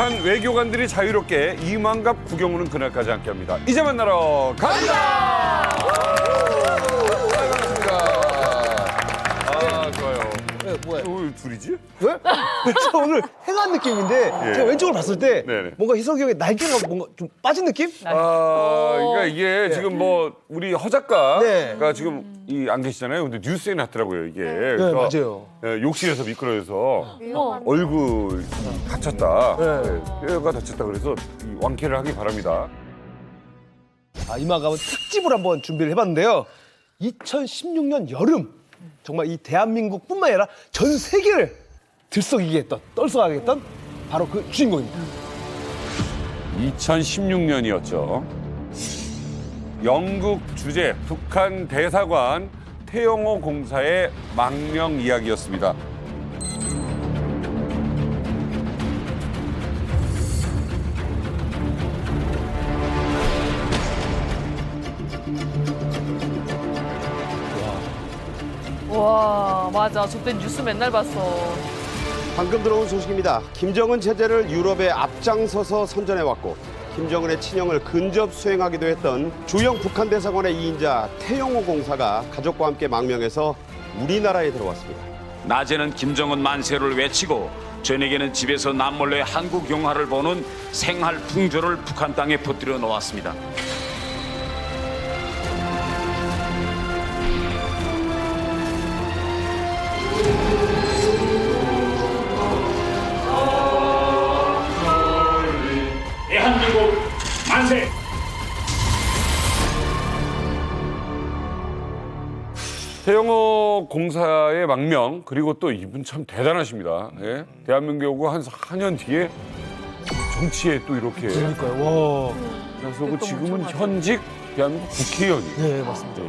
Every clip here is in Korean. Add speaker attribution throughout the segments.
Speaker 1: 북한 외교관들이 자유롭게 이만갑 구경오는 그날까지 함께합니다. 이제 만나러 갑니다. 반갑습니다. 아 좋아요.
Speaker 2: 네, 뭐야?
Speaker 1: 왜 둘이지?
Speaker 2: 왜? 저 오늘 행한 느낌인데
Speaker 1: 예.
Speaker 2: 제가 왼쪽을 봤을 때
Speaker 1: 네네.
Speaker 2: 뭔가 희석이 형의 날개가 뭔가 좀 빠진 느낌?
Speaker 1: 그러니까 이게 지금 뭐 우리 허 작가가
Speaker 2: 네.
Speaker 1: 지금 안 계시잖아요. 근데 뉴스에 났더라고요 이게.
Speaker 2: 네,
Speaker 1: 그래서
Speaker 2: 맞아요.
Speaker 1: 욕실에서 미끄러져서 얼굴 다쳤다.
Speaker 2: 네.
Speaker 1: 뼈가 다쳤다 그래서 이 완쾌를 하기 바랍니다.
Speaker 2: 이만가면 특집을 한번 준비를 해봤는데요. 2016년 여름 정말 이 대한민국뿐만 아니라 전 세계를 들썩이게 했던, 떨썩하게 했던 바로 그 주인공입니다.
Speaker 1: 2016년이었죠. 영국 주재 북한 대사관 태영호 공사의 망명 이야기였습니다.
Speaker 3: 와, 맞아. 저때 뉴스 맨날 봤어.
Speaker 4: 방금 들어온 소식입니다. 김정은 체제를 유럽에 앞장서서 선전해왔고 김정은의 친형을 근접 수행하기도 했던 주영 북한 대사관의 2인자 태영호 공사가 가족과 함께 망명해서 우리나라에 들어왔습니다.
Speaker 5: 낮에는 김정은 만세를 외치고 저녁에는 집에서 남몰래 한국 영화를 보는 생활 풍조를 북한 땅에 퍼뜨려 놓았습니다. 대한민국 만세!
Speaker 1: 태영호 공사의 망명 그리고 또 이분 참 대단하십니다. 예? 대한민국이 한 4년 뒤에 정치에 또 이렇게
Speaker 2: 그러니까요. 와.
Speaker 1: 나서고 지금은 현직 대한민국 국회의원이.
Speaker 2: 네, 맞습니다.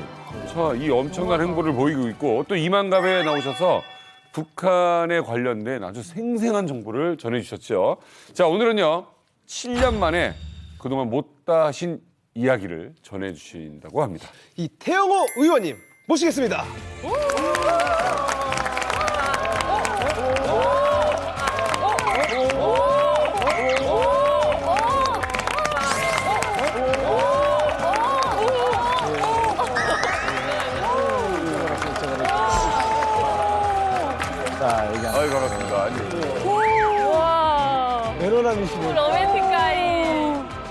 Speaker 1: 자, 이 엄청난 행보를 보이고 있고 또 이만갑에 나오셔서 북한에 관련된 아주 생생한 정보를 전해주셨죠. 자, 오늘은요 7년 만에 그동안 못다 하신 이야기를 전해주신다고 합니다.
Speaker 2: 이 태영호 의원님 모시겠습니다.
Speaker 1: 아이 반갑습니다.
Speaker 3: 와,
Speaker 2: 매너남이시네.
Speaker 3: 로맨틱가이.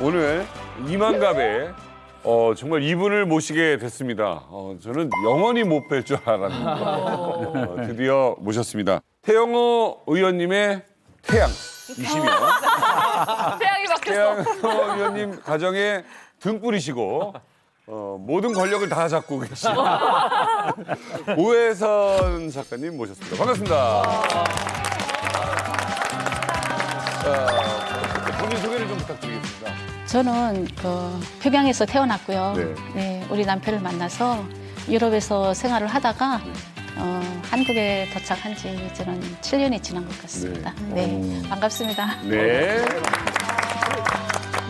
Speaker 1: 오늘 이만갑에 정말 이분을 모시게 됐습니다. 저는 영원히 못 뵐 줄 알았는데 드디어 모셨습니다. 태영호 의원님의 태양이시며
Speaker 3: 태양이 바뀌었어.
Speaker 1: 태영호 의원님 가정에 등불이시고 모든 권력을 다 잡고 계신 오해선 작가님 모셨습니다. 반갑습니다. 자, 본인 소개를 좀 부탁드리겠습니다.
Speaker 6: 저는 평양에서 태어났고요.
Speaker 1: 네.
Speaker 6: 네, 우리 남편을 만나서 유럽에서 생활을 하다가 한국에 도착한 지 저는 7년이 지난 것 같습니다. 네, 반갑습니다.
Speaker 1: 네.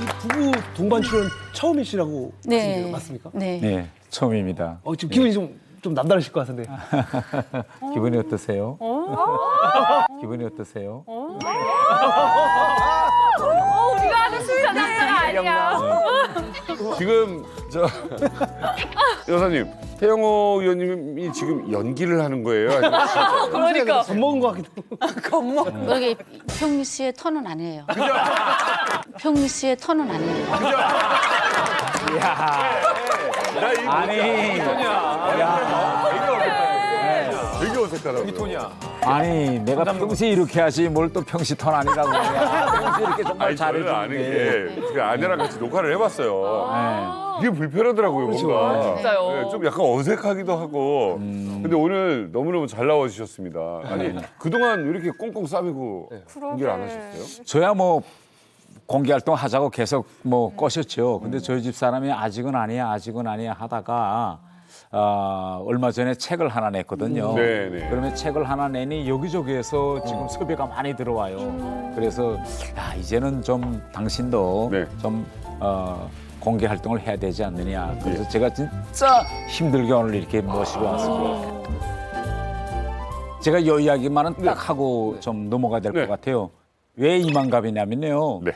Speaker 2: 이 부부 동반 출연 처음이시라고
Speaker 6: 네,
Speaker 2: 말씀드려요. 맞습니까?
Speaker 6: 네.
Speaker 7: 네, 처음입니다.
Speaker 2: 지금 기분이 좀 남다르실 것 같은데.
Speaker 7: 기분이 어떠세요? 기분이 어떠세요?
Speaker 3: 우리가 아는 수위가 장난 아니야.
Speaker 1: 지금 여사님 태영호 의원님이 지금 연기를 하는 거예요? 아니면 진짜요?
Speaker 3: 그러니까.
Speaker 2: 겁먹은 것 같기도 하고.
Speaker 6: 그게 평시의 톤은 아니에요. 평시의 톤은 아니에요.
Speaker 7: 아니,
Speaker 1: 되게 어색하다고요.
Speaker 7: 아니, 내가 평소에 이렇게 하지 뭘 또 평시 턴 아니라고 그래. 평소에 이렇게 정말
Speaker 1: 아니 저는 아는
Speaker 7: 잘해주는데.
Speaker 1: 게 제가 아내랑 같이 녹화를 해봤어요.
Speaker 7: 네.
Speaker 1: 이게 불편하더라고요 뭔가.
Speaker 3: 진짜요?
Speaker 1: 네, 좀 약간 어색하기도 하고. 근데 오늘 너무너무 잘 나와주셨습니다. 아니 그동안 왜 이렇게 꽁꽁 싸매고 연기를 안 하셨어요?
Speaker 7: 저야 뭐 공개 활동 하자고 계속 뭐 꼬셨죠. 근데 저희 집 사람이 아직은 아니야 하다가 얼마 전에 책을 하나 냈거든요.
Speaker 1: 네네.
Speaker 7: 그러면 책을 하나 내니 여기저기에서 지금 섭외가 많이 들어와요. 그래서 이제는 좀 당신도
Speaker 1: 네.
Speaker 7: 좀 공개 활동을 해야 되지 않느냐. 그래서 제가 진짜 힘들게 오늘 이렇게 모시고 왔습니다. 제가 이 이야기만은 딱 하고 좀 넘어가야 될 것
Speaker 1: 네.
Speaker 7: 같아요. 왜 이만갑이냐면요.
Speaker 1: 네.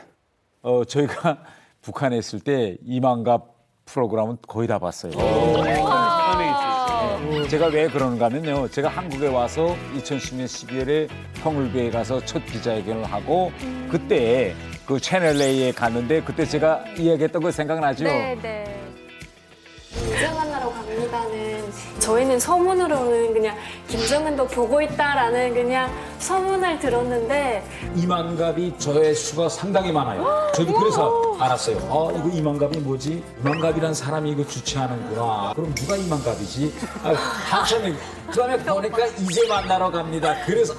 Speaker 7: 저희가 북한에 있을 때 이만갑 프로그램은 거의 다 봤어요. 제가 왜 그러는가 하면요. 제가 한국에 와서 2010년 12월에 평일교에 가서 첫 기자회견을 하고 그때 그 채널 A에 갔는데 그때 제가 이야기했던 거 생각나죠?
Speaker 8: 네. 김정은으로 갑니다는 저희는 소문으로는 그냥 김정은도 보고 있다라는 그냥 소문을 들었는데
Speaker 7: 이만갑이 저의 수가 상당히 많아요. 저도 그래서 알았어요. 이거 이만갑이 뭐지? 이만갑이란 사람이 이거 주최하는구나. 그럼 누가 이만갑이지? 한참에 그다음에 보니까 이제 만나러 갑니다. 그래서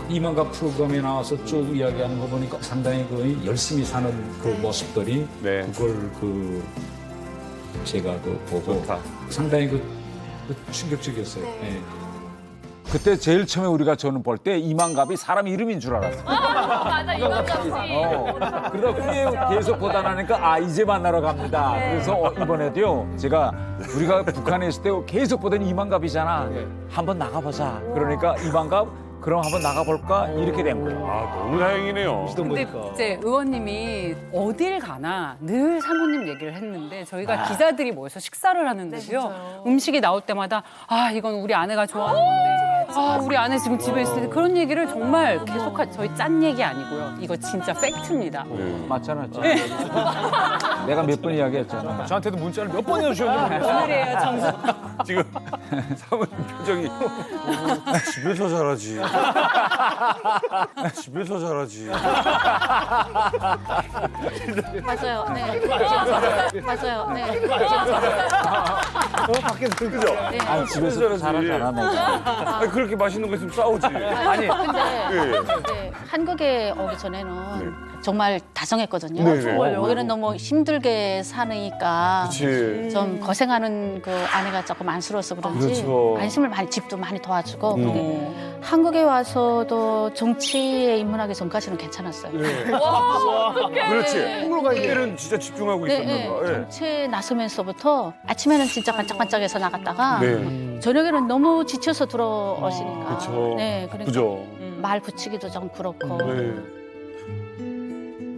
Speaker 7: 이만갑 프로그램에 나와서 쭉 이야기하는 거 보니까 상당히 그 열심히 사는 그 모습들이
Speaker 1: 네.
Speaker 7: 그걸 제가 보고
Speaker 1: 좋다.
Speaker 7: 상당히 그 충격적이었어요. 예. 그때 제일 처음에 우리가 저는 볼 때 이만갑이 사람 이름인 줄 알았어요.
Speaker 3: 맞아, 이만갑 씨.
Speaker 7: 그러다 계속 보다 나니까 이제 만나러 갑니다. 그래서 이번에도요 우리가 북한에 있을 때 계속 보던 이만갑이잖아. 한번 나가보자. 그러니까 이만갑 그럼 한번 나가볼까 이렇게 된 거예요.
Speaker 1: 너무 다행이네요.
Speaker 9: 근데 이제 의원님이 어딜 가나 늘 사모님 얘기를 했는데 저희가 기자들이 모여서 식사를 하는데요. 음식이 나올 때마다 이건 우리 아내가 좋아하는 건데 우리 아내 지금 집에 있을 때 그런 얘기를 정말 계속 저희 짠 얘기 아니고요. 이거 진짜 팩트입니다.
Speaker 7: 맞잖아. 내가 몇 번 이야기했잖아.
Speaker 2: 저한테도 문자를 몇 번이나 주셨는데.
Speaker 9: 오늘이에요, 정수.
Speaker 1: 지금 사모님 표정이 집에서 잘하지. 집에서 잘하지.
Speaker 6: 맞아요. 네. 맞아요. 네.
Speaker 2: 밖에서 그죠?
Speaker 6: 네.
Speaker 7: 집에서 잘하네.
Speaker 1: 아니, 그렇게 맛있는 거 있으면 싸우지.
Speaker 6: 아니, 근데
Speaker 1: 예.
Speaker 6: 네, 한국에 오기 전에는 정말 다정했거든요.
Speaker 1: 네, 네.
Speaker 6: 여기는 너무 힘들게 사니까
Speaker 1: 그치.
Speaker 6: 좀 고생하는 그 아내가 조금 안쓰러워서 그런지
Speaker 1: 그렇죠.
Speaker 6: 관심을 많이 집도 많이 도와주고 근데 한국에 와서도 정치에 입문하기 전까지는 괜찮았어요.
Speaker 1: 그렇지.
Speaker 6: 네.
Speaker 1: 그때는 진짜 집중하고
Speaker 6: 네,
Speaker 1: 있었나 봐. 예.
Speaker 6: 정치에 나서면서부터 아침에는 진짜 반짝반짝해서 나갔다가
Speaker 1: 네.
Speaker 6: 저녁에는 너무 지쳐서 들어오시니까
Speaker 1: 그쵸.
Speaker 6: 네, 그러니까
Speaker 1: 그죠.
Speaker 6: 말 붙이기도 좀 그렇고
Speaker 1: 네.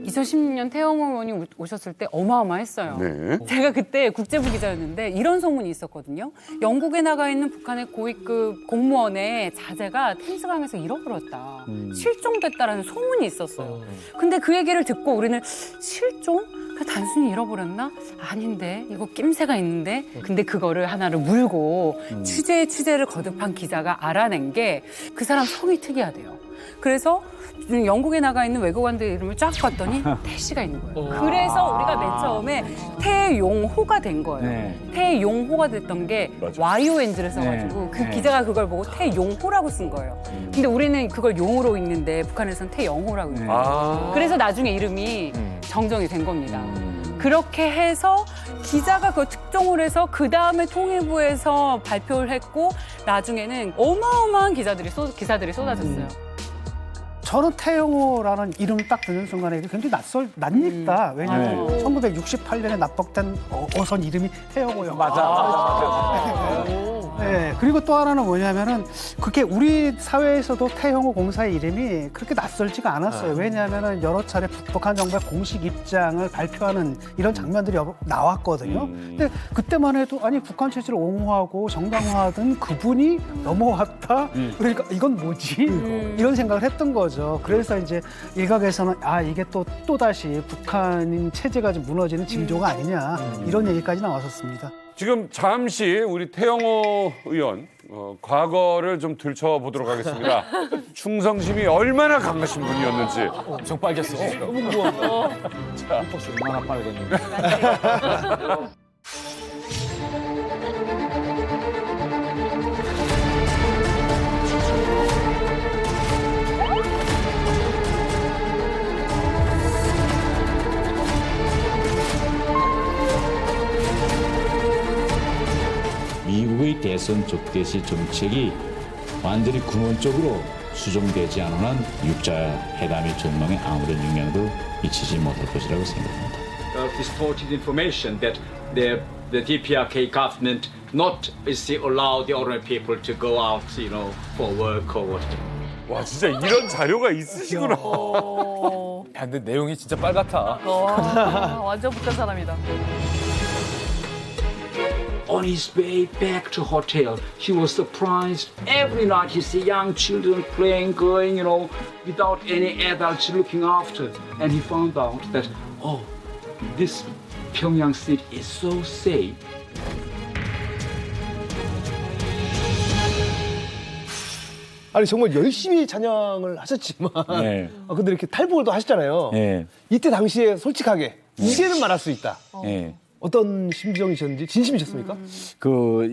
Speaker 9: 2016년 태영호 의원이 오셨을 때 어마어마했어요.
Speaker 1: 네.
Speaker 9: 제가 그때 국제부 기자였는데 이런 소문이 있었거든요. 영국에 나가 있는 북한의 고위급 공무원의 자제가 템스강에서 잃어버렸다. 실종됐다라는 소문이 있었어요. 근데 그 얘기를 듣고 우리는 실종? 그냥 단순히 잃어버렸나? 아닌데 이거 낌새가 있는데 근데 그거를 하나를 물고 취재를 거듭한 기자가 알아낸 게 그 사람 성이 특이하대요. 그래서 영국에 나가 있는 외교관들 이름을 쫙 봤더니 태씨가 있는 거예요. 그래서 우리가 맨 처음에 태용호가 된 거예요.
Speaker 7: 네.
Speaker 9: 태용호가 됐던 게
Speaker 1: 맞아.
Speaker 9: YONG를 써가지고
Speaker 7: 네.
Speaker 9: 그
Speaker 7: 네.
Speaker 9: 기자가 그걸 보고 태용호라고 쓴 거예요. 근데 우리는 그걸 용으로 읽는데 북한에서는 태영호라고 읽어요. 그래서 나중에 이름이 정정이 된 겁니다. 그렇게 해서 기자가 그 특종을 해서 그 다음에 통일부에서 발표를 했고 나중에는 어마어마한 기사들이 쏟아졌어요.
Speaker 10: 저는 태영호라는 이름 딱 듣는 순간에 굉장히 낯익다. 왜냐하면 1968년에 납북된 어선 이름이 태영호예요.
Speaker 7: 맞아.
Speaker 10: 네, 그리고 또 하나는 뭐냐면은 그게 우리 사회에서도 태영호 공사의 이름이 그렇게 낯설지가 않았어요. 왜냐하면은 여러 차례 북한 정부의 공식 입장을 발표하는 이런 장면들이 나왔거든요. 근데 그때만 해도 아니 북한 체제를 옹호하고 정당화하던 그분이 넘어왔다. 그러니까 이건 뭐지? 이런 생각을 했던 거죠. 그래서 이제 일각에서는 이게 또 다시 북한 체제가 좀 무너지는 징조가 아니냐 이런 얘기까지 나왔었습니다.
Speaker 1: 지금 잠시 우리 태영호 의원 과거를 좀 들춰보도록 하겠습니다. 충성심이 얼마나 강하신 분이었는지.
Speaker 7: 엄청 빨개졌어. 너무 무거워. 자, 얼마나 빨겠는데.
Speaker 11: 미국의 대선 적대시 정책이 완전히 근원적으로 수정되지 않은 한 육자 회담의 전망에 아무런 영향도 미치지 못할 것이라고 생각합니다.
Speaker 5: distorted information that the DPRK government not allow the ordinary people to go out, for work or what.
Speaker 1: 와 진짜 이런 자료가 있으시구나.
Speaker 12: 야, 근데 내용이 진짜 빨갛다.
Speaker 3: 완전 북한 사람이다.
Speaker 7: On his way back to hotel, he was surprised. Every night he see young children playing, going, without any adults looking after. And he found out that, oh, this Pyongyang city is so safe.
Speaker 2: 아니 정말 열심히 찬양을 하셨지만
Speaker 11: 네.
Speaker 2: 근데 이렇게 탈북을 또 하셨잖아요.
Speaker 11: 네.
Speaker 2: 이때 당시에 솔직하게 이제는 말할 수 있다.
Speaker 11: 네.
Speaker 2: 어떤 심정이셨는지 진심이셨습니까?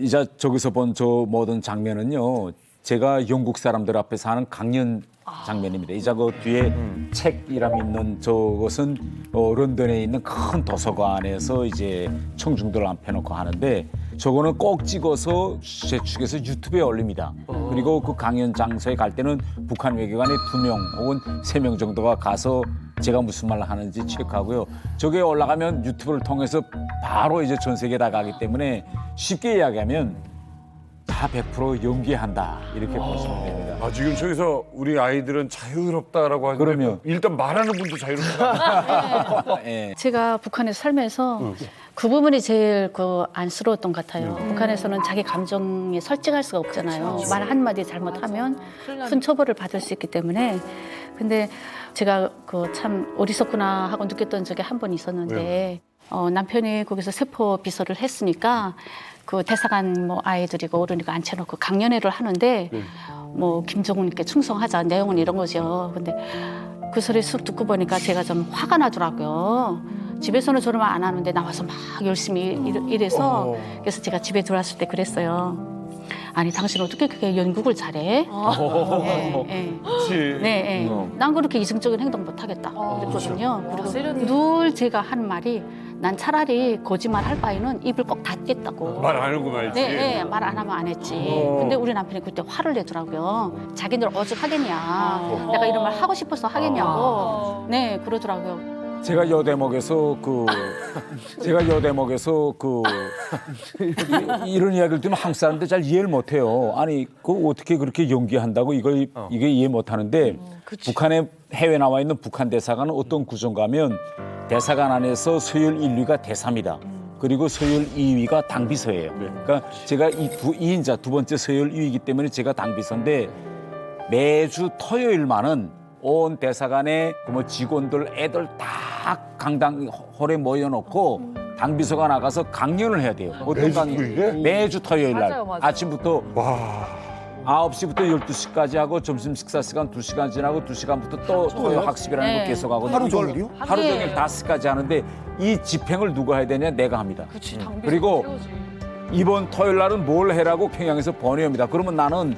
Speaker 11: 이제 저기서 본 저 모든 장면은요. 제가 영국 사람들 앞에서 하는 강연 장면입니다. 이제 그 뒤에 책이랑 있는 저것은 런던에 있는 큰 도서관에서 이제 청중들 앞에 놓고 하는데 저거는 꼭 찍어서 제 측에서 유튜브에 올립니다. 그리고 그 강연 장소에 갈 때는 북한 외교관이 2명 혹은 3명 정도가 가서 제가 무슨 말을 하는지 체크하고요. 저게 올라가면 유튜브를 통해서 바로 이제 전 세계에 나가기 때문에 쉽게 이야기하면 다 100% 연기한다 이렇게 보시면 됩니다.
Speaker 1: 아 지금 저기서 우리 아이들은 자유롭다라고 하는데
Speaker 11: 그럼요.
Speaker 1: 일단 말하는 분도 자유롭다.
Speaker 11: 예.
Speaker 6: 제가 북한에서 살면서 그 부분이 제일 안쓰러웠던 것 같아요. 북한에서는 자기 감정에 설득할 수가 없잖아요. 말 한마디 잘못하면 큰 처벌을 받을 수 있기 때문에. 근데 제가 참 어리석구나 하고 느꼈던 적이 한 번 있었는데 남편이 거기서 세포 비서를 했으니까 그 대사관 아이들이고 어른이고 앉혀놓고 강연회를 하는데 김정은께 충성하자 내용은 이런 거죠. 근데 그 소리 쑥 듣고 보니까 제가 좀 화가 나더라고요. 집에서는 저런 말 안 하는데 나와서 막 열심히 일해서 그래서 제가 집에 들어왔을 때 그랬어요. 아니 당신 어떻게 그렇게 연극을 잘해?
Speaker 1: 그렇지.
Speaker 6: 네, 난 그렇게 이성적인 행동 못하겠다 그랬거든요. 그리고 늘 제가 하는 말이 난 차라리 거짓말 할 바에는 입을 꼭 닫겠다고.
Speaker 1: 말 안 하고 말지.
Speaker 6: 네, 말 안 하면 안 했지. 근데 우리 남편이 그때 화를 내더라고요. 자기들 오죽 하겠냐. 내가 이런 말 하고 싶어서 하겠냐고. 네, 그러더라고요.
Speaker 11: 제가 여 대목에서 이런 이야기를 들으면 한국 사람들 잘 이해를 못해요. 아니 어떻게 그렇게 연기한다고 이게 이해 못하는데 북한에 해외 나와 있는 북한 대사관은 어떤 구조인가 하면 대사관 안에서 서열 1위가 대사입니다. 그리고 서열 2위가 당비서예요. 그러니까 제가 이인자 두 번째 서열 2위이기 때문에 제가 당비서인데 매주 토요일만은 온 대사관의 직원들 애들 다 강당 홀에 모여놓고 당비서가 나가서 강연을 해야 돼요. 어떤 강연? 매주 토요일 날
Speaker 3: 맞아요.
Speaker 11: 아침부터 9시부터 12시까지 하고 점심 식사 시간 2시간 지나고 2시간부터 또 토요 학습이라는 거 계속 하고
Speaker 2: 하루 종일이요?
Speaker 11: 하루 종일 5시까지 하는데 이 집행을 누가 해야 되냐? 내가 합니다. 그리고 이번 토요일 날은 뭘 해라고 평양에서 번외합니다. 그러면 나는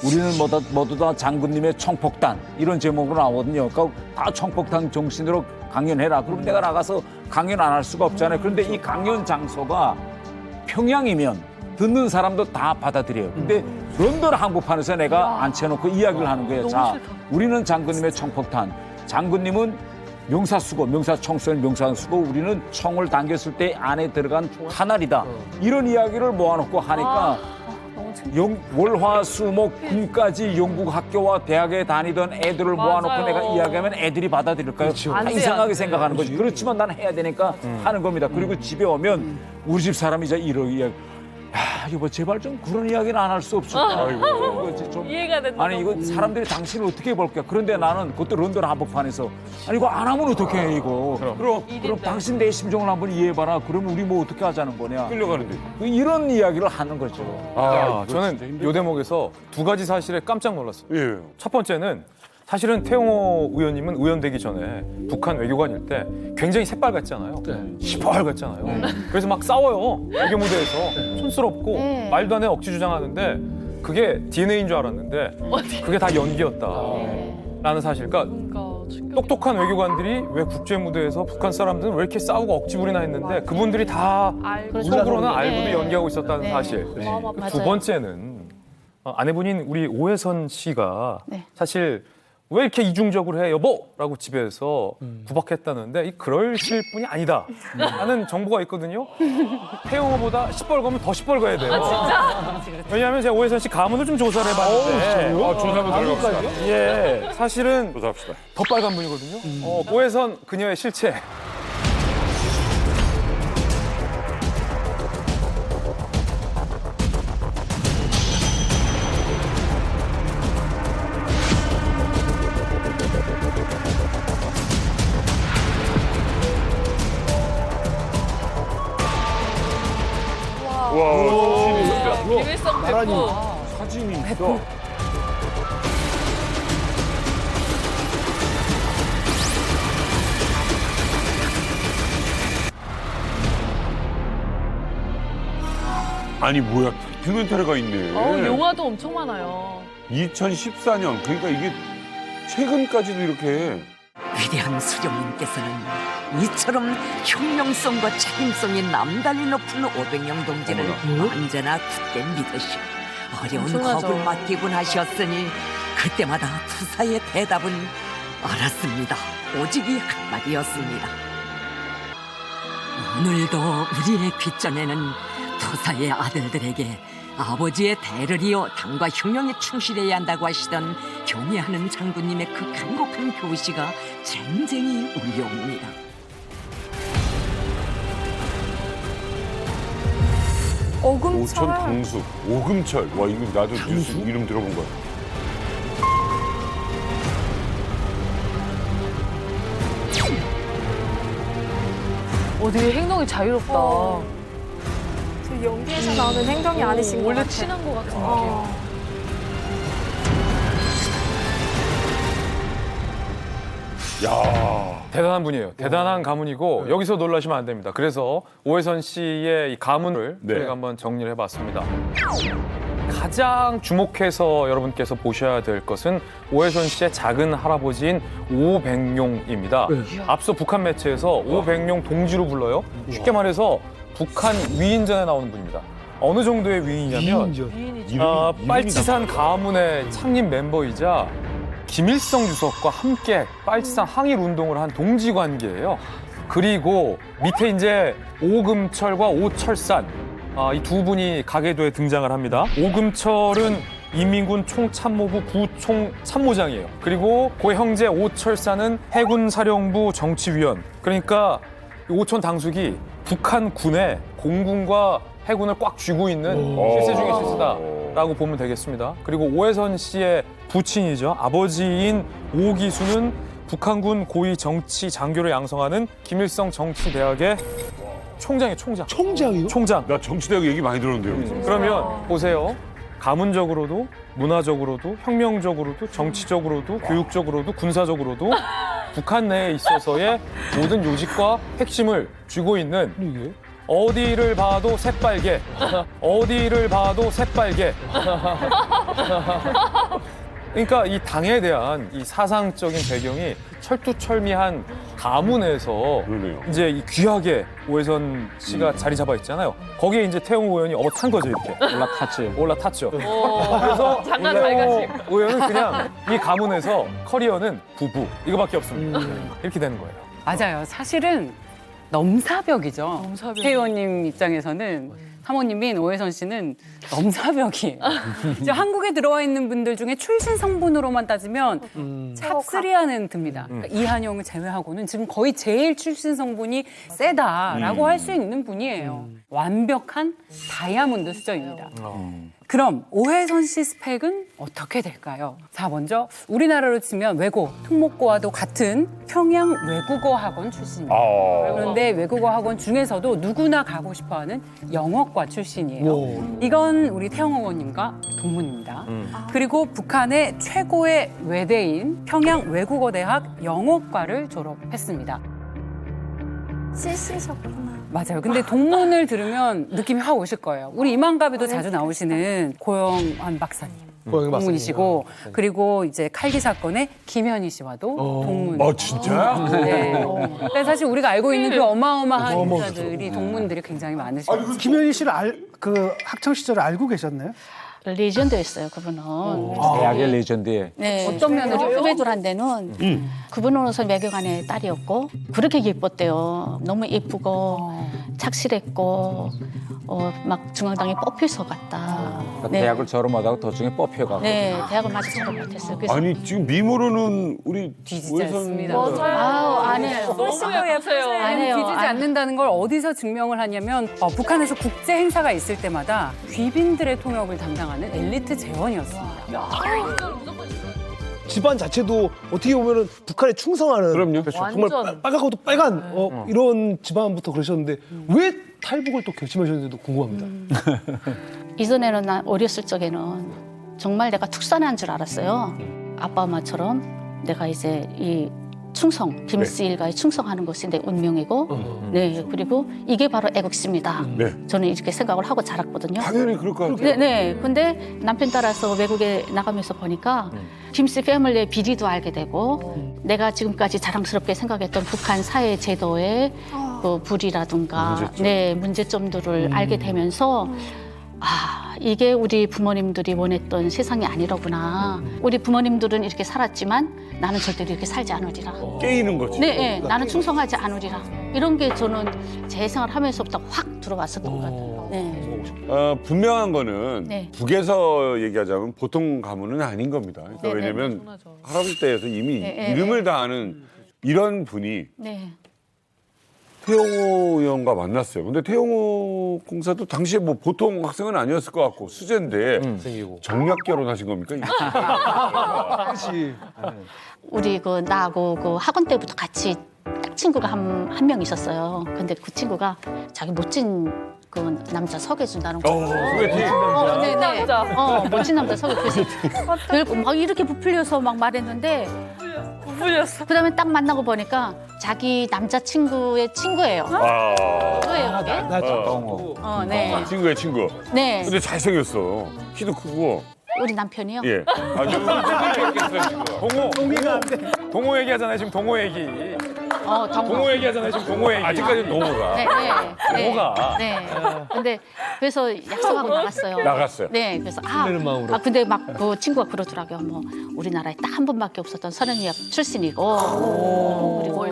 Speaker 11: 우리는 모두 다 장군님의 청폭탄 이런 제목으로 나오거든요. 그러니까 다 청폭탄 정신으로 강연해라. 그럼 내가 나가서 강연 안 할 수가 없잖아요. 그런데 이 강연 장소가 평양이면 듣는 사람도 다 받아들여요. 근데 런던 한복판에서 내가 앉혀놓고 이야기를 하는 거예요. 우리는 장군님의 청폭탄. 장군님은 명사총선 명사수고 우리는 총을 당겼을 때 안에 들어간 탄알이다. 이런 이야기를 모아놓고 하니까 월화수목 금까지 영국 학교와 대학에 다니던 애들을 모아놓고 내가 이야기하면 애들이 받아들일까요? 다 이상하게 생각하는 거지. 그렇지만 난 해야 되니까 하는 겁니다. 그리고 집에 오면 우리 집 사람이 이제 이런 이야기. 야, 여보 제발 좀 그런 이야기는 안 할 수 없을까?
Speaker 3: 이해가 된다.
Speaker 11: 아니 이거 사람들이 당신을 어떻게 볼까? 그런데 나는 그것도 런던 한복판에서 아니 이거 안 하면 어떻게 해 이거? 그럼 당신 내 심정을 한번 이해해봐라. 그러면 우리 뭐 어떻게 하자는 거냐?
Speaker 1: 끌려가는데.
Speaker 11: 이런 이야기를 하는 거죠.
Speaker 12: 저는 요 대목에서 두 가지 사실에 깜짝 놀랐어요.
Speaker 1: 예.
Speaker 12: 첫 번째는 사실은 태용호 의원님은 의원되기 전에 북한 외교관일 때 굉장히 새빨갛잖아요. 시뻘겋잖아요. 그래서 막 싸워요. 외교 무대에서 촌스럽고 말도 안 해 억지 주장하는데 그게 DNA인 줄 알았는데 그게 다 연기였다라는 사실. 그러니까 똑똑한 외교관들이 왜 국제 무대에서 북한 사람들은 왜 이렇게 싸우고 억지 부리나 했는데 그분들이 다 속으로는 알고도 연기하고 있었다는 사실. 두 번째는 아내분인 우리 오혜선 씨가 사실 왜 이렇게 이중적으로 해 여보? 라고 집에서 구박했다는데 그러실 분이 아니다 하는 정보가 있거든요. 태영호보다 시뻘거면 더 시뻘거야 돼요. 왜냐하면 제가 오해선 씨 가문을 좀 조사를 해봤는데
Speaker 1: 조사 한번 들어갑시다.
Speaker 12: 예, 사실은
Speaker 1: 조사합시다.
Speaker 12: 더 빨간 분이거든요. 오해선 그녀의 실체.
Speaker 1: 와,
Speaker 3: 김일성 백부.
Speaker 1: 사진이 있어. 아니 뭐야, 다큐멘터리가 있네.
Speaker 3: 영화도 엄청 많아요.
Speaker 1: 2014년, 그러니까 이게 최근까지도 이렇게.
Speaker 13: 위대한 수령님께서는 이처럼 혁명성과 책임성이 남달리 높은 오백영 동지를 언제나 굳게 믿으시고 어려운
Speaker 3: 엄청나죠.
Speaker 13: 겁을 맡기곤 하셨으니 그때마다 투사의 대답은 알았습니다. 오직이 한마디였습니다. 오늘도 우리의 귓전에는 투사의 아들들에게 아버지의 대를 이어 당과 혁명에 충실해야 한다고 하시던 경애하는 장군님의 그 간곡한 교시가 쟁쟁히 울려옵니다.
Speaker 1: 오천 당숙, 오금철. 와, 이거 나도 뉴스 이름 들어본 거야.
Speaker 3: 되게 행동이 자유롭다.
Speaker 8: 저 연기에서 나오는 행동이 아니신 것
Speaker 3: 원래
Speaker 8: 같아요.
Speaker 3: 친한 것 같은 느낌.
Speaker 1: 야,
Speaker 12: 대단한 분이에요. 대단한 가문이고 여기서 놀라시면 안 됩니다. 그래서 오해선 씨의 이 가문을
Speaker 1: 네.
Speaker 12: 저희가 한번 정리를 해봤습니다. 가장 주목해서 여러분께서 보셔야 될 것은 오해선 씨의 작은 할아버지인 오백룡입니다. 앞서 북한 매체에서 오백룡 동지로 불러요. 쉽게 말해서 북한 위인전에 나오는 분입니다. 어느 정도의 위인이냐면 빨치산 가문의 창립 멤버이자 김일성 주석과 함께 빨치산 항일 운동을 한 동지 관계예요. 그리고 밑에 이제 오금철과 오철산 이 두 분이 가계도에 등장을 합니다. 오금철은 인민군 총참모부 부총참모장이에요. 그리고 그 형제 오철산은 해군사령부 정치위원. 그러니까 오천 당숙이 북한 군의 공군과 해군을 꽉 쥐고 있는 실세 중의 실세다라고 보면 되겠습니다. 그리고 오해선 씨의 부친이죠. 아버지인 오기수는 북한군 고위 정치 장교를 양성하는 김일성 정치대학의 총장이에요. 총장.
Speaker 2: 총장이요?
Speaker 12: 총장.
Speaker 1: 나 정치대학 얘기 많이 들었는데요.
Speaker 12: 그러면 보세요. 가문적으로도 문화적으로도 혁명적으로도 정치적으로도 교육적으로도 군사적으로도 북한 내에 있어서의 모든 요직과 핵심을 쥐고 있는 어디를 봐도 새빨개. 어디를 봐도 새빨개. 그러니까 이 당에 대한 이 사상적인 배경이 철두철미한 가문에서
Speaker 1: 그러네요.
Speaker 12: 이제 이 귀하게 오해선 씨가 자리 잡아 있잖아요. 거기에 이제 태영호 의원이 탄 거죠, 이렇게. 올라탔죠. 그래서
Speaker 3: 장난 발가심.
Speaker 12: 의원은 그냥 이 가문에서 커리어는 부부 이거밖에 없습니다. 이렇게 되는 거예요.
Speaker 9: 맞아요. 사실은 넘사벽이죠.
Speaker 3: 넘사벽.
Speaker 9: 태 의원님 입장에서는 사모님인 오해선 씨는 넘사벽이에요. 이제 한국에 들어와 있는 분들 중에 출신 성분으로만 따지면 탑3 안에 듭니다. 그러니까 이한용을 제외하고는 지금 거의 제일 출신 성분이 세다라고 할 수 있는 분이에요. 완벽한 다이아몬드 수저입니다. 그럼 오해선 씨 스펙은 어떻게 될까요? 자, 먼저 우리나라로 치면 외고, 특목고와도 같은 평양 외국어 학원 출신입니다. 그런데 외국어 학원 중에서도 누구나 가고 싶어하는 영어과 출신이에요. 이건 우리 태영 의원님과 동문입니다. 그리고 북한의 최고의 외대인 평양 외국어대학 영어과를 졸업했습니다.
Speaker 8: CC셨구나.
Speaker 9: 맞아요. 근데 동문을 들으면 느낌이 확 오실 거예요. 우리 이만갑에도 자주 나오시는 고영환 박사님. 동문이시고 그리고 이제 칼기 사건의 김현희 씨와도 동문.
Speaker 1: 진짜?
Speaker 9: 네. 근데 사실 우리가 알고 있는 그 어마어마한 인사들이 동문들이 굉장히 많으시죠.
Speaker 10: 김현희 씨를 그 학창 시절에 알고 계셨나요?
Speaker 6: 레전드였어요, 그분은.
Speaker 7: 대학의 레전드에.
Speaker 6: 네.
Speaker 9: 어떤 면에서요?
Speaker 6: 후배들한 데는 그분은 우선 외교관의 딸이었고 그렇게 예뻤대요. 너무 예쁘고 착실했고 막 중앙당에 뽑힐 것 같다. 네.
Speaker 7: 대학을 졸업하다가 도중에 뽑혀가고.
Speaker 6: 네, 대학을 마저 졸업 못했어요. 그래서
Speaker 1: 아니 지금 미모로는 우리
Speaker 9: 뒤지지 않습니다.
Speaker 6: 아우, 안 해요.
Speaker 9: 안 해요. 뒤지지 않는다는 걸 어디서 증명을 하냐면 북한에서 국제 행사가 있을 때마다 귀빈들의 통역을 담당하는 엘리트 재원이었습니다.
Speaker 2: 집안 자체도 어떻게 보면은 북한에 충성하는
Speaker 1: 그럼요.
Speaker 2: 정말 빨갛고도 빨간 이런 집안부터 그러셨는데 왜 탈북을 또 결심하셨는지도 궁금합니다.
Speaker 6: 이전에는 난 어렸을 적에는 정말 내가 특산한 줄 알았어요. 아빠 엄마처럼 내가 이제 이 충성, 김씨 일가에 충성하는 것이 내 운명이고, 네, 그리고 이게 바로 애국심이다.
Speaker 1: 네.
Speaker 6: 저는 이렇게 생각을 하고 자랐거든요.
Speaker 1: 당연히 그럴 것 같아요.
Speaker 6: 네, 네. 근데 남편 따라서 외국에 나가면서 보니까 김씨 패밀리의 비리도 알게 되고, 내가 지금까지 자랑스럽게 생각했던 북한 사회 제도의 그 불이라든가, 네, 문제점들을 알게 되면서, 아, 이게 우리 부모님들이 원했던 세상이 아니로구나. 우리 부모님들은 이렇게 살았지만 나는 절대로 이렇게 살지 않으리라.
Speaker 1: 깨이는 거지.
Speaker 6: 네, 네, 나는 충성하지 않으리라. 이런 게 저는 제 생활 하면서부터 확 들어왔었던 것 같아요. 네.
Speaker 1: 분명한 거는
Speaker 6: 네.
Speaker 1: 북에서 얘기하자면 보통 가문은 아닌 겁니다. 그러니까
Speaker 6: 네, 네.
Speaker 1: 왜냐면 할아버지 때에서 이미
Speaker 6: 네, 네,
Speaker 1: 이름을 다 아는 이런 분이
Speaker 6: 네.
Speaker 1: 태용호 의원과 만났어요. 근데 태용호 공사도 당시에 뭐 보통 학생은 아니었을 것 같고 수재인데 정략 결혼하신 겁니까?
Speaker 2: 그렇지.
Speaker 6: 우리 그 나하고 그 학원 때부터 같이 딱 친구가 한 명 있었어요. 근데 그 친구가 자기 멋진 그 남자 소개해준다는 거예요.
Speaker 1: 소개팅.
Speaker 6: 네, 네. 멋진 남자 소개. 그래서 막 이렇게 부풀려서 막 말했는데 부풀렸어. 그다음에 딱 만나고 보니까 자기 남자친구의 친구예요. 그거예요, 그게? 네.
Speaker 1: 친구의 친구.
Speaker 6: 네.
Speaker 1: 근데 잘생겼어. 키도 크고.
Speaker 6: 우리 남편이요?
Speaker 1: 예. 아주
Speaker 12: 동호 얘기하잖아요. 지금 동호 얘기.
Speaker 6: 동호.
Speaker 12: 동호 얘기하잖아요. 지금 동호 얘기.
Speaker 1: 아직까지는 동호가.
Speaker 6: 네, 네.
Speaker 12: 동호가.
Speaker 6: 네. 근데 그래서 약속하고 나갔어요.
Speaker 1: 나갔어요.
Speaker 6: 네, 그래서
Speaker 2: 설레는 마음으로.
Speaker 6: 근데 막 그 친구가 그러더라고요. 뭐 우리나라에 딱 한 분밖에 없었던 선행유학 출신이고, 그리고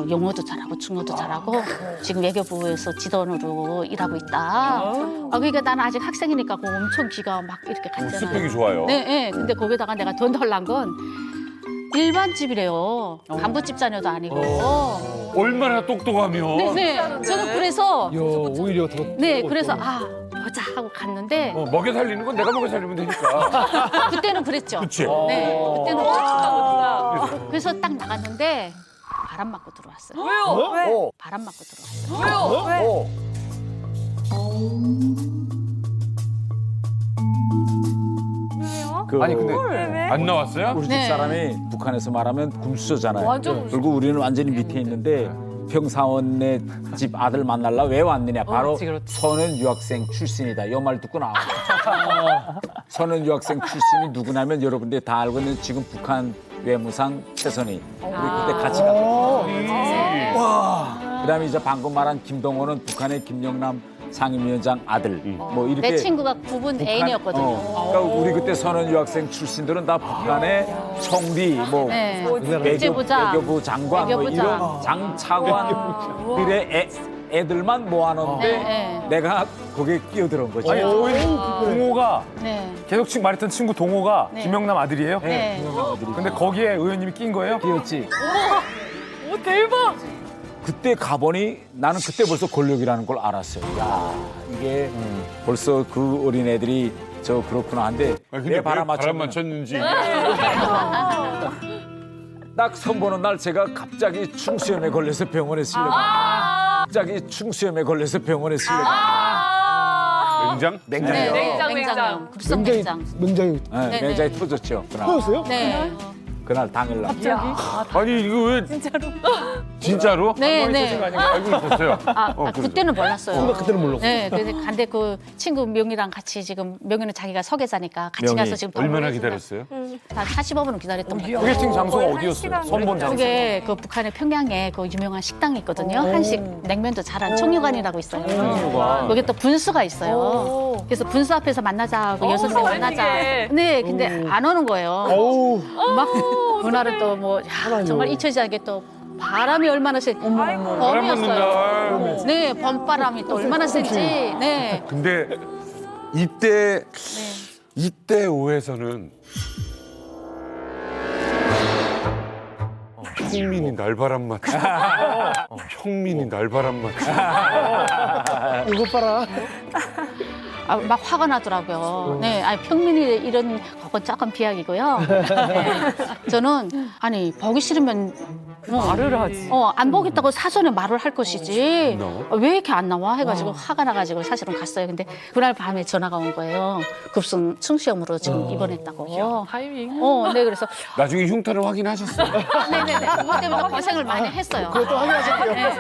Speaker 6: 영어도 잘하고 중어도 잘하고 지금 외교부에서 지도원으로 일하고 있다. 그러니까 나는 아직 학생이니까 그거 엄청 기가 막 이렇게 갔잖아요.
Speaker 1: 스펙이 좋아요.
Speaker 6: 네, 네. 근데 거기다가 내가 돈 달란 건 일반 집이래요. 간부집 자녀도 아니고.
Speaker 1: 얼마나 똑똑하면.
Speaker 6: 네, 네. 저는 그래서
Speaker 2: 오히려 더.
Speaker 6: 네, 그래서 보자 하고 갔는데
Speaker 1: 먹여 살리는 건 내가 먹여 살리면 되니까.
Speaker 6: 그때는 그랬죠.
Speaker 1: 그치?
Speaker 6: 네, 그때는 그랬죠. 그래서 딱 나갔는데 바람 맞고 들어왔어요.
Speaker 8: 왜요? 왜?
Speaker 6: 바람 맞고 들어왔어요.
Speaker 8: 왜요?
Speaker 12: 아니 근데
Speaker 1: 안 나왔어요?
Speaker 7: 우리 집
Speaker 6: 네.
Speaker 7: 사람이 북한에서 말하면 금수저잖아요.
Speaker 3: 완전 금수저.
Speaker 7: 그리고 우리는 완전히 밑에 있는데 평사원네 집 아들 만날라 왜 왔느냐. 바로 선은 유학생 출신이다. 이 말 듣고 나와. 선은 유학생 출신이 누구냐면 여러분들이 다 알고 있는 지금 북한 외무상 최선희. 우리 그때 같이 갔거든요. 그다음에 이제 방금 말한 김동호는 북한의 김영남 상임위원장 아들. 뭐 이렇게
Speaker 6: 내 친구가 부분 애인이었거든요.
Speaker 7: 그러니까 우리 그때 선원 유학생 출신들은 다 북한의 총리, 뭐
Speaker 6: 네.
Speaker 7: 국제부자, 외교부 장관, 뭐
Speaker 6: 외교부자.
Speaker 7: 이런 장차관들의 애들만 모아놓는데
Speaker 6: 네.
Speaker 7: 내가 거기에 끼어들은 거지.
Speaker 12: 아니 동호가
Speaker 6: 네.
Speaker 12: 계속 지금 말했던 친구 동호가
Speaker 6: 네.
Speaker 12: 김영남 아들이에요?
Speaker 6: 네.
Speaker 12: 근데 거기에 의원님이 낀 거예요?
Speaker 7: 끼었지.
Speaker 3: 오, 대박!
Speaker 7: 그때 가보니 나는 그때 벌써 권력이라는 걸 알았어요. 야 이게 벌써 그 어린애들이 저 그렇구나 한데
Speaker 1: 근데
Speaker 7: 내
Speaker 1: 왜
Speaker 7: 바람
Speaker 1: 맞췄는지.
Speaker 7: 딱 선보는 날 제가 갑자기 충수염에 걸려서 병원에 실려. 갑자기 충수염에 걸려서 병원에 실려.
Speaker 1: 냉장?
Speaker 7: 냉장이요.
Speaker 6: 네.
Speaker 3: 냉장.
Speaker 6: 냉장이요. 급성 냉장.
Speaker 2: 굉장히
Speaker 7: 네,
Speaker 6: 네,
Speaker 7: 냉장이 터졌죠. 그날.
Speaker 2: 터졌어요?
Speaker 6: 네.
Speaker 7: 그날 당일날.
Speaker 1: 아니 이거 왜 진짜로?
Speaker 6: 네, 네.
Speaker 1: 알고 있었어요.
Speaker 6: 그때는 몰랐어요.
Speaker 2: 그때는 몰랐고.
Speaker 6: 네, 근데 그 친구 명희랑 같이 지금 명희는 자기가 서계자니까 같이
Speaker 12: 명희.
Speaker 6: 가서 지금
Speaker 1: 얼마나 기다렸어요?
Speaker 6: 한 45분은 기다렸던 것 같아요.
Speaker 12: 소개팅 장소가 어디였어요? 선본 장소.
Speaker 6: 그게 그 북한의 평양에 그 유명한 식당이 있거든요. 한식 냉면도 잘하는 청류관이라고 있어요.
Speaker 12: 청류관.
Speaker 6: 여기 또 분수가 있어요. 그래서 분수 앞에서 만나자고 여섯명 만나자. 네, 근데 안 오는 거예요. 막 그날은 또 뭐 정말 잊혀지지 않게 또 바람이 얼마나 세. 범이었어요. 네, 범바람이 또 얼마나 센지. 네.
Speaker 1: 근데 이때 오해서는 평민이 날바람 맞지. 평민이 날바람 맞지.
Speaker 2: 이것 봐라.
Speaker 6: 막 화가 나더라고요. 네, 평민이 이런 그건 조금 비약이고요. 네. 저는 아니 보기 싫으면
Speaker 3: 말을 하지.
Speaker 6: 안 보겠다고 사전에 말을 할 것이지. 왜 이렇게 안 나와? 해가지고 화가 나가지고 사실은 갔어요. 근데 그날 밤에 전화가 온 거예요. 급성 충시염으로 지금 입원했다고.
Speaker 3: 타이밍.
Speaker 6: 네, 그래서
Speaker 1: 나중에 흉터를 확인하셨어요.
Speaker 6: 네네네. 그것 때문에 고생을 많이 했어요.
Speaker 2: 그것도 확인하셨고요.
Speaker 6: 네.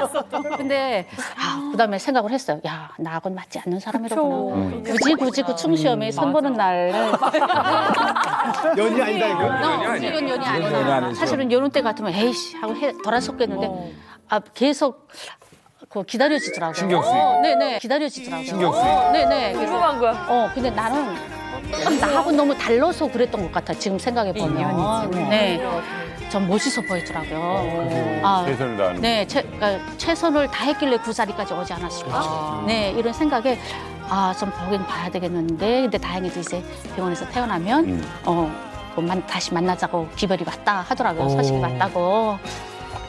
Speaker 6: 근데 그다음에 생각을 했어요. 야, 나하고는 맞지 않는 사람이라구나. 굳이 그 충시험에 선보는 날.
Speaker 2: 연이 아니다 이거.
Speaker 6: 이건 연이 아니다. 사실은 요런 때 같으면 에이씨 하고 돌아섰겠는데 계속 기다려지더라고요.
Speaker 1: 신경 쓰이고.
Speaker 6: 네네. 기다려지더라고요.
Speaker 1: 신경 쓰이고.
Speaker 6: 네네.
Speaker 3: 궁금한 거야.
Speaker 6: 근데 나는 나하고 너무 달라서 그랬던 것 같아. 지금 생각해 보면. 네. 전 멋있어 보이더라고요.
Speaker 1: 최선을 다하는.
Speaker 6: 네, 그러니까 최선을 다했길래 그 자리까지 오지 않았을까? 네, 이런 생각에 좀 보긴 봐야 되겠는데, 근데 다행히도 이제 병원에서 태어나면 다시 만나자고 기별이 왔다 하더라고요. 소식이 왔다고.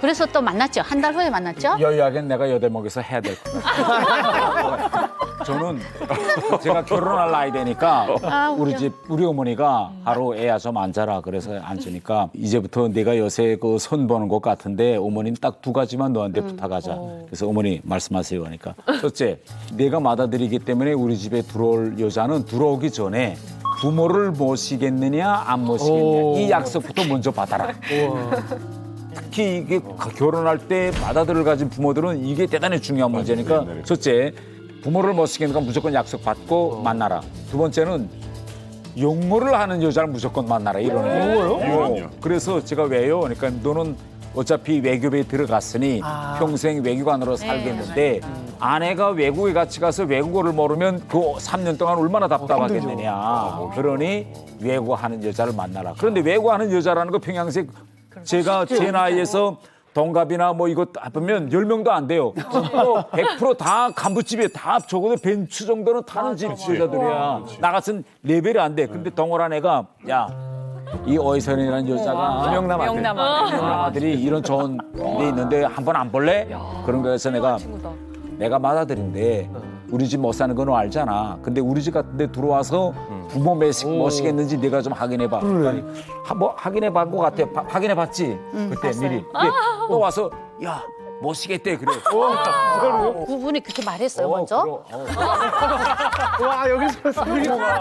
Speaker 6: 그래서 또 만났죠. 한 달 후에 만났죠.
Speaker 7: 여유하게는 내가 여대먹여서 해야 될 것 같아요. 저는 제가 결혼할 나이 되니까 우리 어머니가 하루 애야 좀 앉아라 그래서 앉으니까 이제부터 내가 요새 그 선 보는 것 같은데 어머니는 딱 두 가지만 너한테 부탁하자. 그래서 어머니 말씀하세요 하니까 첫째, 내가 받아들이기 때문에 우리 집에 들어올 여자는 들어오기 전에 부모를 모시겠느냐 안 모시겠느냐 이 약속부터 먼저 받아라. 특히 이게 결혼할 때 맏아들을 가진 부모들은 이게 대단히 중요한 문제니까 첫째, 부모를 모시겠는가 무조건 약속 받고 만나라. 두 번째는 용모를 하는 여자를 무조건 만나라 이러는 거예요. 그래서 제가 왜요? 그러니까 너는 어차피 외교부에 들어갔으니 평생 외교관으로 살겠는데 아내가 외국에 같이 가서 외국어를 모르면 그 3년 동안 얼마나 답답하겠느냐. 그러니 외국어하는 여자를 만나라. 그런데 외국어하는 여자라는 거 평양색 제가 제 나이에서 동갑이나 뭐 이거 합하면 10명도 안 돼요. 100% 다 간부집에 다 적어도 벤츠 정도는 타는 집 여자들이야. 나 같은 레벨이 안 돼. 근데 동호란 애가 이 어이선이라는 여자가
Speaker 3: 명남
Speaker 7: 아들이 이런 좋은 데 있는데 한번 안 볼래? 그런 거에서 내가 맏아들인데 우리 집 못 사는 건 너 알잖아. 근데 우리 집 같은 데 들어와서 부모 모시겠는지 내가 좀 확인해봐. 뭐 확인해본 것 같아. 확인해봤지? 그때
Speaker 6: 봤어요.
Speaker 7: 미리. 또 와서 야 모시겠대 그래.
Speaker 6: 그분이 그렇게 말했어요, 먼저.
Speaker 2: 와 여기서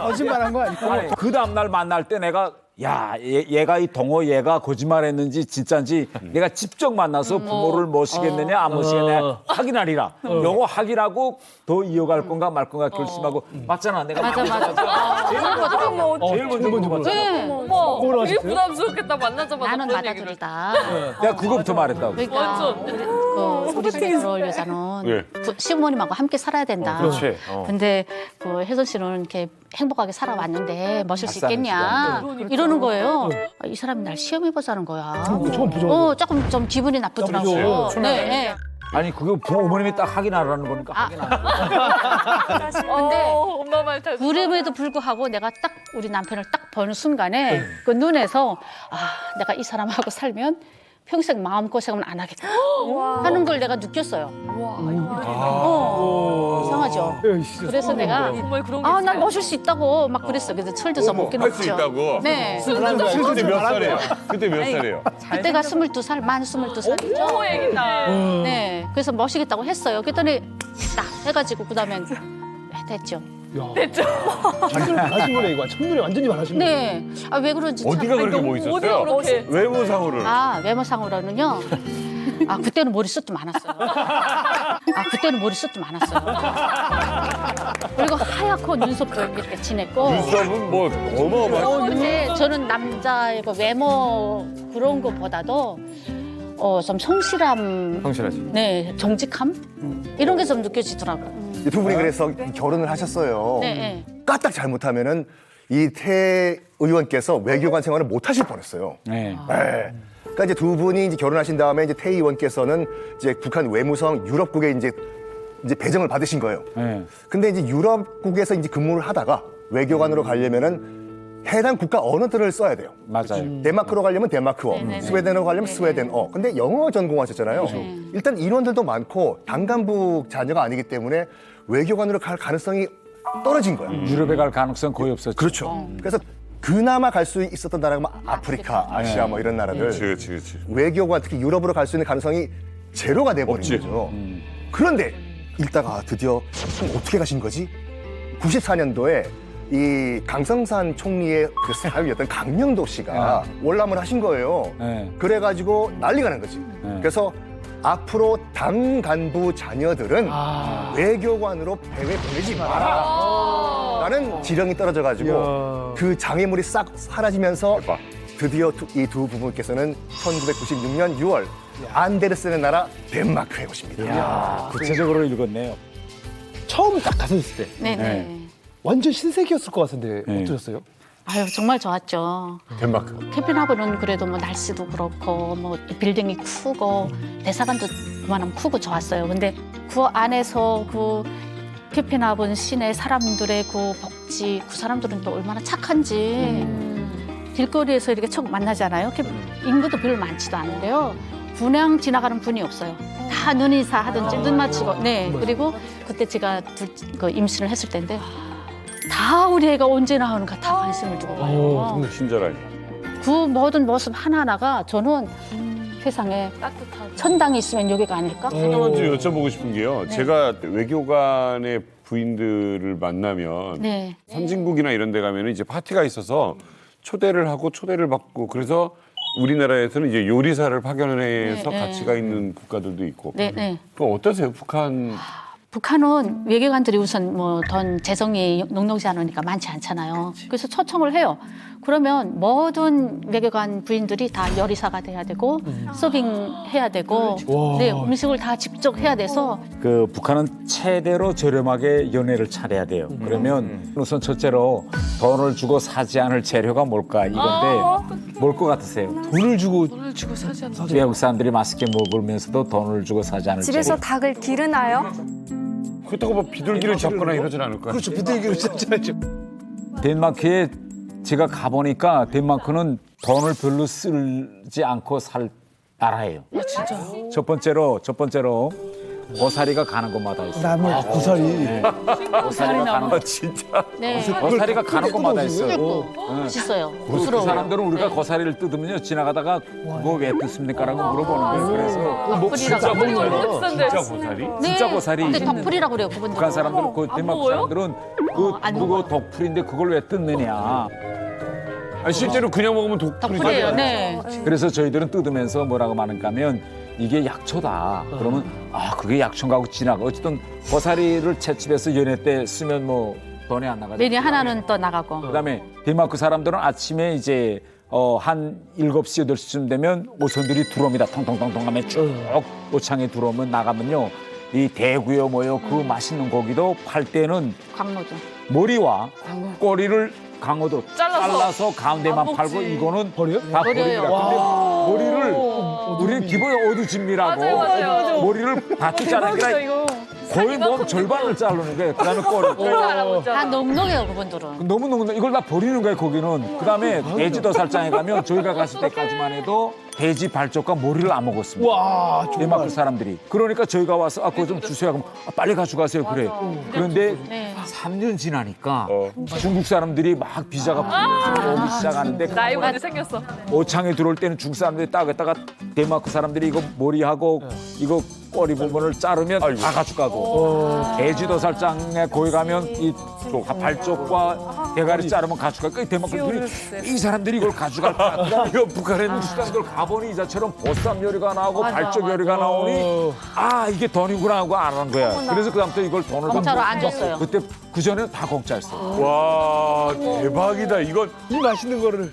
Speaker 2: 거짓말한 거 아니야?
Speaker 7: 그 다음날 만날 때 내가 얘가 이 동호 얘가 거짓말했는지 진짜인지 내가 직접 만나서 부모를 모시겠느냐 안 모시겠느냐 확인하리라. 요거 확인하고 더 이어갈 건가 말 건가 결심하고 맞잖아. 내가
Speaker 6: 맞아.
Speaker 7: 제일 먼저 물어봤잖아.
Speaker 6: 네.
Speaker 3: 어머, 되게 부담스럽겠다. 만나자마자
Speaker 6: 나는
Speaker 3: 그런 얘기를.
Speaker 6: 받아들이다.
Speaker 7: 내가 그거부터 말했다고.
Speaker 6: 그러니까 우리 집에 들어올 여자는 시부모님하고 함께 살아야 된다.
Speaker 1: 그렇지.
Speaker 6: 근데 그 혜선 씨는 이렇게 행복하게 살아왔는데 모실 수
Speaker 7: 사는
Speaker 6: 있겠냐 이러는 거예요. 이 사람이 날 시험해보자는 거야.
Speaker 2: 처음 부정.
Speaker 6: 조금 좀 기분이 나쁘더라고요. 네.
Speaker 7: 아니 그거 어머님이 딱 확인하라는 거니까 확인하라.
Speaker 6: 근데
Speaker 3: 엄마 말 다.
Speaker 6: 그럼에도 불구하고 내가 딱 우리 남편을 딱 보는 순간에 그 눈에서 내가 이 사람하고 살면 평생 마음고생은 안 하겠다 하는 걸 내가 느꼈어요. 이상하죠. 그래서 내가 난 모실 수 있다고 막 그랬어. 그래서 철도 좀 먹긴
Speaker 1: 할수
Speaker 6: 없죠.
Speaker 1: 있다고?
Speaker 6: 네.
Speaker 1: 그때 몇 살이에요? 그때 몇 살이에요?
Speaker 6: 그때가 22살, 만 22살이죠.
Speaker 3: 오, 얘기다.
Speaker 6: 네. 그래서 모시겠다고 했어요. 그랬더니 딱 해가지고 그다음에 됐죠.
Speaker 2: 자기를 말하신 거네 이거. 첫눈에 완전히 말하신 거네.
Speaker 6: 네. 왜 그런지
Speaker 1: 어디가 그렇게 멋있었어요? 외모상으로는.
Speaker 6: 외모상으로는요. 아, 그때는 머리숱도 많았어요. 그리고 하얗고 눈썹도 이렇게 진했고.
Speaker 1: 눈썹은 뭐 어마어마하죠.
Speaker 6: 근데 저는 남자의 그 외모 그런 것보다도 좀 성실함,
Speaker 12: 성실하지.
Speaker 6: 네, 정직함 이런 게 좀 느껴지더라고요.
Speaker 14: 두 분이 그래서 결혼을 하셨어요.
Speaker 6: 네, 네.
Speaker 14: 까딱 잘못하면은 이 태 의원께서 외교관 생활을 못 하실 뻔했어요.
Speaker 7: 네.
Speaker 14: 네. 그러니까 이제 두 분이 이제 결혼하신 다음에 이제 태 의원께서는 이제 북한 외무성 유럽국에 이제 배정을 받으신 거예요.
Speaker 7: 네.
Speaker 14: 근데 이제 유럽국에서 이제 근무를 하다가 외교관으로 가려면은 해당 국가 언어들을 써야 돼요.
Speaker 7: 맞아요.
Speaker 14: 덴마크로 가려면 덴마크어,
Speaker 6: 네네네.
Speaker 14: 스웨덴으로 가려면 스웨덴어. 근데 영어 전공하셨잖아요. 일단 인원들도 많고 단간부 자녀가 아니기 때문에 외교관으로 갈 가능성이 떨어진 거야.
Speaker 7: 유럽에 갈 가능성 거의 없었죠.
Speaker 14: 그렇죠. 그래서 그나마 갈 수 있었던 나라가 뭐 아프리카, 아시아 뭐 이런 나라들.
Speaker 1: 그렇지.
Speaker 14: 외교관 특히 유럽으로 갈 수 있는 가능성이 제로가 돼버린
Speaker 1: 없지.
Speaker 14: 거죠. 그런데 읽다가 드디어 그럼 어떻게 가신 거지? 94년도에 이 강성산 총리의 그 사위였던 강명도 씨가 월남을 하신 거예요.
Speaker 7: 네.
Speaker 14: 그래가지고 난리가 난 거지. 그래서 앞으로 당 간부 자녀들은 외교관으로 해외 보내지 마라. 라는 지령이 떨어져가지고 그 장애물이 싹 사라지면서 드디어 이 두 부부께서는 1996년 6월 안데르센의 나라 덴마크에 오십니다.
Speaker 7: 이야, 구체적으로 읽었네요.
Speaker 2: 처음 딱 가셨을 때
Speaker 6: 네네.
Speaker 2: 완전 신세계였을 것 같은데 어떠셨어요?
Speaker 6: 아유, 정말 좋았죠.
Speaker 14: 덴마크.
Speaker 6: 캠핑하고는 그래도 뭐 날씨도 그렇고 뭐 빌딩이 크고 대사관도 그만하면 크고 좋았어요. 근데 그 안에서 그 캠핑하본 시내 사람들의 그 복지, 그 사람들은 또 얼마나 착한지 길거리에서 이렇게 처음 만나잖아요. 인구도 별로 많지도 않은데요. 그냥 지나가는 분이 없어요. 다 눈인사 하든지 눈 맞추고. 네. 그리고 그때 제가 그 임신을 했을 때인데 다 우리 애가 언제 나오는가 다 관심을 두고 봐요.
Speaker 1: 친절하게.
Speaker 6: 그 모든 모습 하나하나가 저는 세상에 천당이 있으면 여기가 아닐까?
Speaker 1: 하나만 좀 여쭤보고 싶은 게요.
Speaker 6: 네.
Speaker 1: 제가 외교관의 부인들을 만나면
Speaker 6: 네.
Speaker 1: 선진국이나 이런 데 가면 이제 파티가 있어서 초대를 하고 초대를 받고 그래서 우리나라에서는 이제 요리사를 파견해서
Speaker 6: 네,
Speaker 1: 같이
Speaker 6: 네.
Speaker 1: 가 있는 국가들도 있고.
Speaker 6: 네, 네.
Speaker 1: 그럼 어떠세요? 북한
Speaker 6: 북한은 외교관들이 우선 뭐 돈 재정이 녹록지 않으니까 많지 않잖아요. 그래서 초청을 해요. 그러면 모든 외교관 부인들이 다 요리사가 돼야 되고 서빙해야 되고 네, 음식을 다 직접 해야 돼서
Speaker 7: 그 북한은 최대로 저렴하게 연회를 차려야 돼요. 그러면 우선 첫째로 돈을 주고 사지 않을 재료가 뭘까 이건데 뭘 것 같으세요?
Speaker 2: 돈을 주고
Speaker 3: 사지 않는
Speaker 7: 외국 사람들이 맛있게 먹으면서도 돈을 주고 사지 않을
Speaker 8: 집에서
Speaker 7: 재료.
Speaker 8: 닭을 기르나요?
Speaker 1: 그렇다고 뭐 비둘기를 잡거나 이러진 않을 거예요.
Speaker 2: 그렇죠. 비둘기를 잡잖아요.
Speaker 7: 덴마크에 제가 가보니까 덴마크는 돈을 별로 쓰지 않고 살 나라예요.
Speaker 3: 진짜.
Speaker 7: 첫 번째로 고사리가 가는 곳마다 있어요.
Speaker 2: 고사리.
Speaker 7: 고사리가 가는 곳
Speaker 1: 진짜.
Speaker 6: 네.
Speaker 7: 고사리가 가는 곳마다 있어요.
Speaker 6: 맛있어요.
Speaker 7: 그
Speaker 6: 부드러워요.
Speaker 7: 사람들은 우리가 고사리를 뜯으면요 지나가다가 그거 왜 뜯습니까라고 물어보는 거예요. 그래서
Speaker 6: 뭐 진짜
Speaker 1: 먹어요. 진짜 고사리?
Speaker 7: 진짜 고사리.
Speaker 6: 근데 덕풀이라고 그래요, 그분들.
Speaker 7: 북한 사람들은 그 덴마크 사람들은
Speaker 6: 안
Speaker 7: 그거 덕풀인데 그걸 왜 뜯느냐.
Speaker 1: 아니, 실제로 그냥 먹으면 독풀이죠.
Speaker 6: 덕풀이에요. 네.
Speaker 7: 그래서 저희들은 뜯으면서 뭐라고 말하는가 하면 이게 약초다. 그러면 그게 약초인가 하고 지나가. 어쨌든 고사리를 채집해서 연회 때 쓰면 뭐 돈이 안 나가죠.
Speaker 6: 메뉴 하나는 또 나가고.
Speaker 7: 그다음에 덴마크 사람들은 아침에 이제 한 7시, 8시쯤 되면 오선들이 들어옵니다. 통통통통 하면 쭉 오창에 들어오면 나가면요. 이 대구요 뭐요 그 맛있는 고기도 팔 때는
Speaker 6: 광로도.
Speaker 7: 머리와 꼬리를 강어도
Speaker 3: 잘라서
Speaker 7: 가운데만
Speaker 3: 안 먹지.
Speaker 7: 팔고 이거는
Speaker 2: 버려요?
Speaker 7: 다
Speaker 6: 버려요.
Speaker 7: 버립니다. 근데 머리를 우리는 기본에 어두집미라고
Speaker 3: 맞아요.
Speaker 7: 머리를 다 뜯자는 게 아니라 거의 몸 절반을 자르는 거예요. 그다음에 꼬리.
Speaker 6: 다 넉넉해요, 그분들은.
Speaker 7: 너무 이걸 다 버리는 거예요. 거기는. 그다음에 돼지 도살장에 가면 저희가 갔을 때까지만 해도 돼지 발쪽과 머리를 안 먹었습니다.
Speaker 2: 와,
Speaker 7: 덴마크 사람들이. 그러니까 저희가 와서 그거 좀 주세요. 그럼 빨리 가져가세요. 그래. 그런데
Speaker 6: 네.
Speaker 7: 3년 지나니까 중국 사람들이 막 비자가 오기 시작하는데
Speaker 3: 라이벌이 생겼어.
Speaker 7: 오창에 들어올 때는 중국 사람들이 딱에다가 덴마크 사람들이 이거 머리하고 이거 꼬리 부분을 자르면 다 가져가고 돼지 도살장에 거기 가면 이 발쪽과 대가리 자르면 가져갈까? 이 대만군들이 이 사람들이 이걸 가져갈까? 이거 북한에 있는 수단들 가보니 이자처럼 보쌈 요리가 나오고 발전 요리가 나오니 아 이게 돈이구나 하고 알아는 거야. 그래서 그다음부터 이걸 돈을
Speaker 6: 공짜로 안 줬어요.
Speaker 7: 그때 그 전에는 다 공짜였어.
Speaker 1: 와 대박이다. 이건
Speaker 2: 이 맛있는 거를.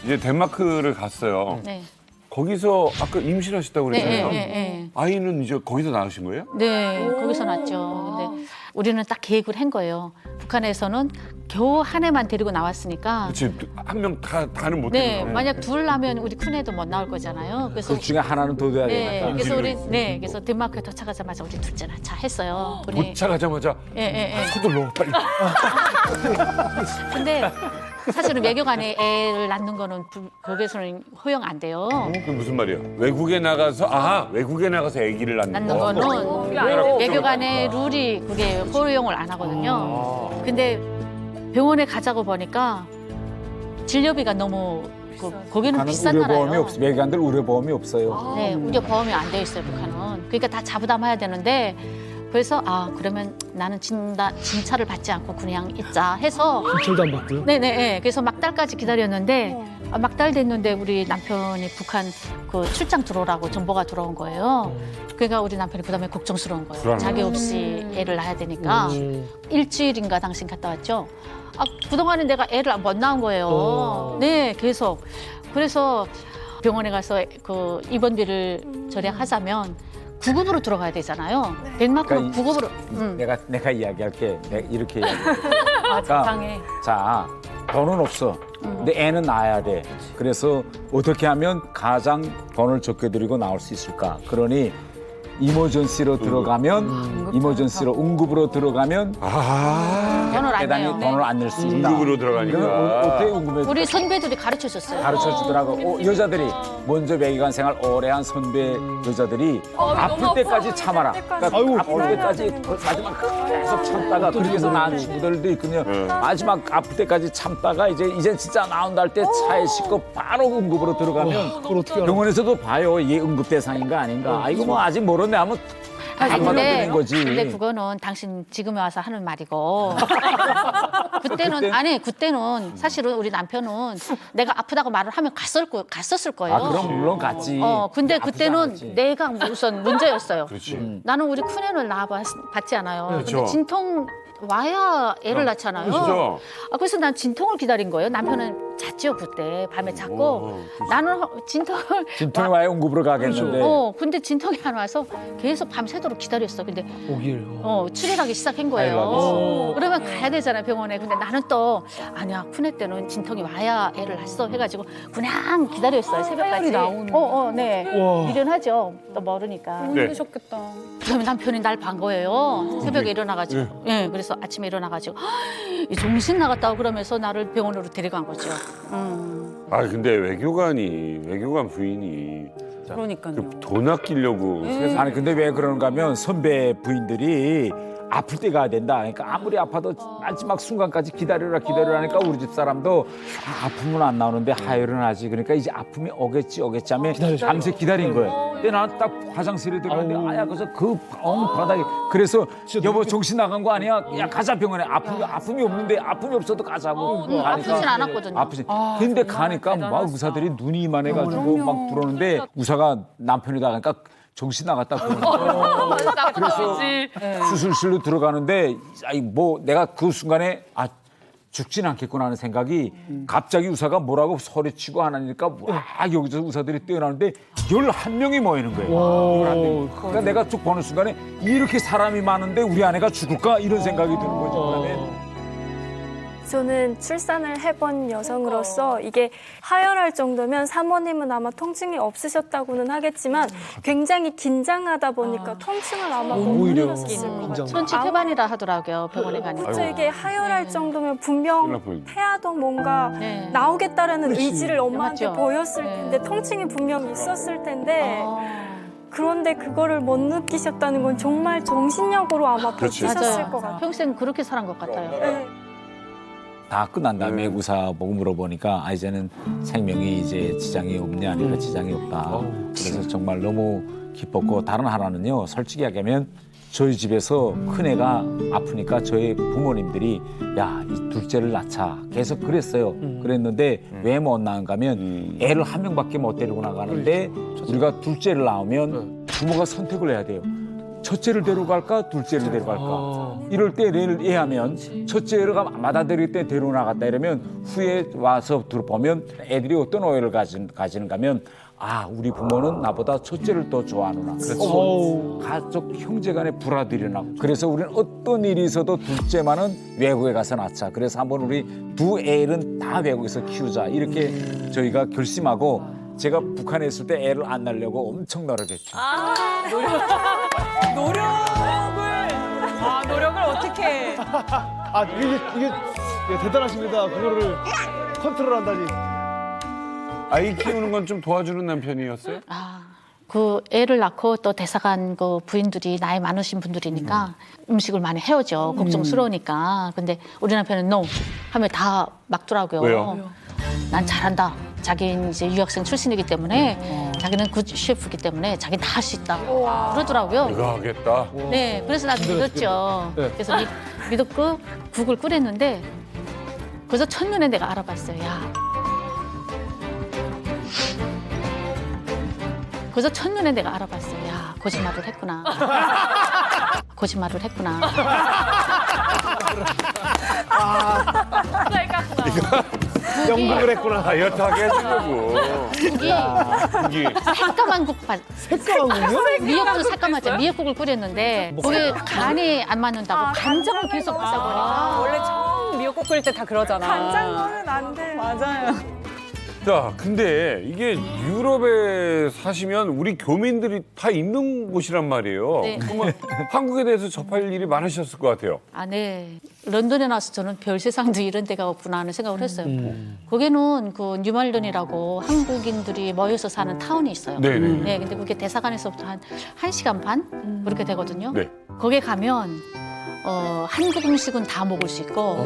Speaker 1: 이제 덴마크를 갔어요.
Speaker 6: 네.
Speaker 1: 거기서 아까 임신하셨다고 그랬잖아요.
Speaker 6: 네.
Speaker 1: 아이는 이제 거기서 낳으신 거예요?
Speaker 6: 네, 거기서 났죠. 근데 우리는 딱 계획을 한 거예요. 북한에서는 겨우 한 해만 데리고 나왔으니까.
Speaker 1: 그렇지. 한 명 다는 못
Speaker 6: 네,
Speaker 1: 데리고.
Speaker 6: 만약 둘 나면 우리 큰애도 못 나올 거잖아요. 그래서
Speaker 7: 그 중에 하나는 더 돼야
Speaker 6: 네,
Speaker 7: 되니까.
Speaker 6: 그래서 우리 그래서 덴마크에 도착하자마자 우리 둘째 낳자 했어요. 우리
Speaker 1: 도착하자마자 서둘러 빨리.
Speaker 6: 근데 사실은 외교관에 애를 낳는 거는 거기서는 허용 안 돼요.
Speaker 1: 그게 무슨 말이야? 외국에 나가서 외국에 나가서 아기를 낳는
Speaker 6: 낳는 거는 외교관의 룰이 그게 허용을 안 하거든요. 근데 병원에 가자고 보니까 진료비가 너무 거기는 비싼
Speaker 7: 의료보험이
Speaker 6: 나라예요.
Speaker 7: 없어. 외관들 의료보험이 없어요.
Speaker 6: 네, 의료 보험이 안 돼 있어요, 북한은. 그러니까 다 자부담해야 되는데 그래서 그러면 나는 진찰을 받지 않고 그냥 있자 해서
Speaker 2: 진찰도 안 받고요?
Speaker 6: 네네. 그래서 막달까지 기다렸는데 막달 됐는데 우리 남편이 북한 그 출장 들어오라고 정보가 들어온 거예요. 그러니까 우리 남편이 그다음에 걱정스러운 거예요.
Speaker 1: 불안하네.
Speaker 6: 자기 없이 애를 낳아야 되니까 일주일인가 당신 갔다 왔죠. 그동안에 내가 애를 못 낳은 거예요. 네, 계속. 그래서 병원에 가서 그 입원비를 절약하자면 구급으로 들어가야 되잖아요. 덴마크는 구급으로.
Speaker 7: 내가 이야기할게. 내가 이렇게 이야기할게.
Speaker 6: 적당해.
Speaker 7: 자, 돈은 없어. 근데 애는 낳아야 돼. 그래서 어떻게 하면 가장 돈을 적게 들이고 나올 수 있을까? 그러니 이머전시로 들어가면 이머전시로 응급으로 들어가면
Speaker 6: 돈을 안
Speaker 7: 대단히
Speaker 6: 내요.
Speaker 7: 돈을 안 낼 수 있다.
Speaker 1: 응급으로 들어가니까.
Speaker 7: 어떻게 응급에
Speaker 6: 우리 선배들이 가르쳐 줬어요.
Speaker 7: 가르쳐 주더라고. 여자들이 먼저 외교관 생활 오래 한 선배 여자들이 아플 때까지 참아라. 그러니까 아플 때까지 마지막 계속 참다가 그렇게 해서 낳은 친구들도 있거든요. 마지막 아플 때까지 참다가 이제 진짜 나온다 할 때 차에 싣고 바로 응급으로 들어가면 병원에서도 봐요. 이게 응급 대상인가 아닌가. 이거 뭐 아직 모르네 하면 안 받아들이는 거지.
Speaker 6: 근데 그거는 당신 지금에 와서 하는 말이고 그때는 사실은 우리 남편은 내가 아프다고 말을 하면 갔었을 거예요.
Speaker 7: 그럼 물론 갔지.
Speaker 6: 근데 그때는 내가 우선 문제였어요.
Speaker 1: 그렇지.
Speaker 6: 나는 우리 큰애를 낳아봤지 않아요.
Speaker 1: 그렇죠.
Speaker 6: 근데 진통 와야 애를 낳잖아요.
Speaker 1: 그렇죠.
Speaker 6: 그래서 난 진통을 기다린 거예요. 남편은 잤죠 그때 밤에 잤고 나는
Speaker 7: 진통이 와야 응급으로 가겠는데.
Speaker 6: 근데 진통이 안 와서 계속 밤새도록 기다렸어. 근데
Speaker 2: 5일.
Speaker 6: 출혈하기 시작한 거예요. 그러면 가야 되잖아요 병원에. 근데 나는 또 아니야 큰애 때는 진통이 와야 애를 낳았어 해가지고 그냥 기다렸어요 새벽까지. 네. 미련하죠. 또 모르니까.
Speaker 9: 힘드셨겠다.
Speaker 6: 그러면 남편이 날 반 거예요. 새벽에 일어나가지고. 네. 그래서 아침에 일어나가지고 정신 나갔다고 그러면서 나를 병원으로 데려간 거죠.
Speaker 1: 근데 외교관 부인이
Speaker 9: 그러니까요.
Speaker 1: 돈 아끼려고 세상.
Speaker 7: 아니 근데 왜 그러는가 하면 선배 부인들이 아플 때 가야 된다. 그러니까 아무리 아파도 마지막 순간까지 기다려라 하니까 우리 집 사람도 아프면 안 나오는데 하혈은 하지. 그러니까 이제 아픔이 오겠지 하며 밤새 기다린 거예요. 근데 나는 딱 화장실에 들어갔는데 그래서 그 바닥에 그래서 여보 정신 나간 거 아니야? 야 가자 병원에. 아픔이 없는데 아픔이 없어도 가자고.
Speaker 6: 아프진 않았거든요.
Speaker 7: 근데 가니까 막 의사들이 눈이 이만해가지고 막 들어오는데 의사가 남편이다 하니까 정신 나갔다 그러니까. 그래서 수술실로 들어가는데 내가 그 순간에 죽진 않겠구나 하는 생각이 갑자기 의사가 뭐라고 소리치고 하니까 와 여기서 의사들이 뛰어나오는데 11명이 모이는 거예요. 그러니까 내가 쭉 보는 순간에 이렇게 사람이 많은데 우리 아내가 죽을까 이런 생각이 드는 거죠. 그러면
Speaker 8: 저는 출산을 해본 여성으로서 이게 하혈할 정도면 사모님은 아마 통증이 없으셨다고는 하겠지만 굉장히 긴장하다 보니까 통증을 아마 못 느꼈을 것 같아요.
Speaker 6: 천치태반이라 하더라고요 병원에 가니까.
Speaker 8: 그렇죠. 이게 하혈할 정도면 분명 태아도 뭔가 나오겠다라는 의지를 엄마한테 보였을 텐데 통증이 분명 있었을 텐데 그런데 그거를 못 느끼셨다는 건 정말 정신력으로 아마 버티셨을 것 같아요.
Speaker 6: 평생 그렇게 살은 것 같아요.
Speaker 8: 네.
Speaker 7: 다 끝난 다음에 의사 보고 물어보니까 이제는 생명이 이제 지장이 없냐 하니까 지장이 없다. 그래서 정말 너무 기뻤고 다른 하나는요. 솔직히 얘기하면 저희 집에서 큰애가 아프니까 저희 부모님들이 야, 이 둘째를 낳자 계속 그랬어요. 그랬는데 왜 못 낳은가 하면 애를 한 명밖에 못 데리고 나가는데 우리가 둘째를 낳으면 부모가 선택을 해야 돼요. 첫째를 데려갈까 둘째를 데려갈까. 이럴 때 애를 애하면 첫째를 맏아들일 때 데리고 나갔다 이러면 후에 와서 들어보면 애들이 어떤 오해를 가지는가 하면 아, 우리 부모는 나보다 첫째를 더 좋아하는구나. 그래서 가족 형제 간에 불화들이 나고. 그래서 우리는 어떤 일이 있어도 둘째만은 외국에 가서 낳자. 그래서 한번 우리 두 애를 다 외국에서 키우자. 이렇게 저희가 결심하고 제가 북한에 있을 때 애를 안 낳으려고 엄청 노력했죠.
Speaker 3: 노력을 어떻게?
Speaker 2: 이게 대단하십니다. 그거를 컨트롤한다니.
Speaker 1: 아이 키우는 건 좀 도와주는 남편이었어요?
Speaker 6: 그 애를 낳고 또 대사관 그 부인들이 나이 많으신 분들이니까 음식을 많이 해오죠. 걱정스러우니까. 근데 우리 남편은 no 하면 다 막더라고요.
Speaker 1: 왜요?
Speaker 6: 난 잘한다. 자기는 이제 유학생 출신이기 때문에 자기는 굿 셰프이기 때문에 자기는 다 할 수 있다. 그러더라고요.
Speaker 1: 내가 하겠다.
Speaker 6: 네, 그래서 나도 믿었죠. 그래서 믿었고 국을 끓였는데 그래서 첫눈에 내가 알아봤어요. 그래서 첫눈에 내가 알아봤어요. 야, 거짓말을 했구나. 거짓말을 했구나.
Speaker 2: 연극을 했구나.
Speaker 1: 다이어트 하게 해주려고.
Speaker 6: 국이 새까만 국
Speaker 2: 새까만 국이요?
Speaker 6: 미역국 새까맣죠. 미역국을 끓였는데 그게 간이 안 맞는다고 간장을 계속 넣다 보니까
Speaker 3: 원래 처음 미역국 끓일 때 다 그러잖아.
Speaker 8: 간장 넣으면 안 돼.
Speaker 3: 맞아요.
Speaker 1: 자, 근데 이게 유럽에 사시면 우리 교민들이 다 있는 곳이란 말이에요.
Speaker 6: 네.
Speaker 1: 그러면 한국에 대해서 접할 일이 많으셨을 것 같아요.
Speaker 6: 네. 런던에 나서 저는 별 세상도 이런 데가 없구나 하는 생각을 했어요. 거기는 그 뉴말던이라고 한국인들이 모여서 사는 타운이 있어요.
Speaker 1: 네네.
Speaker 6: 네, 근데 그게 대사관에서부터 한 1시간 반 그렇게 되거든요.
Speaker 1: 네.
Speaker 6: 거기에 가면 한국 음식은 다 먹을 수 있고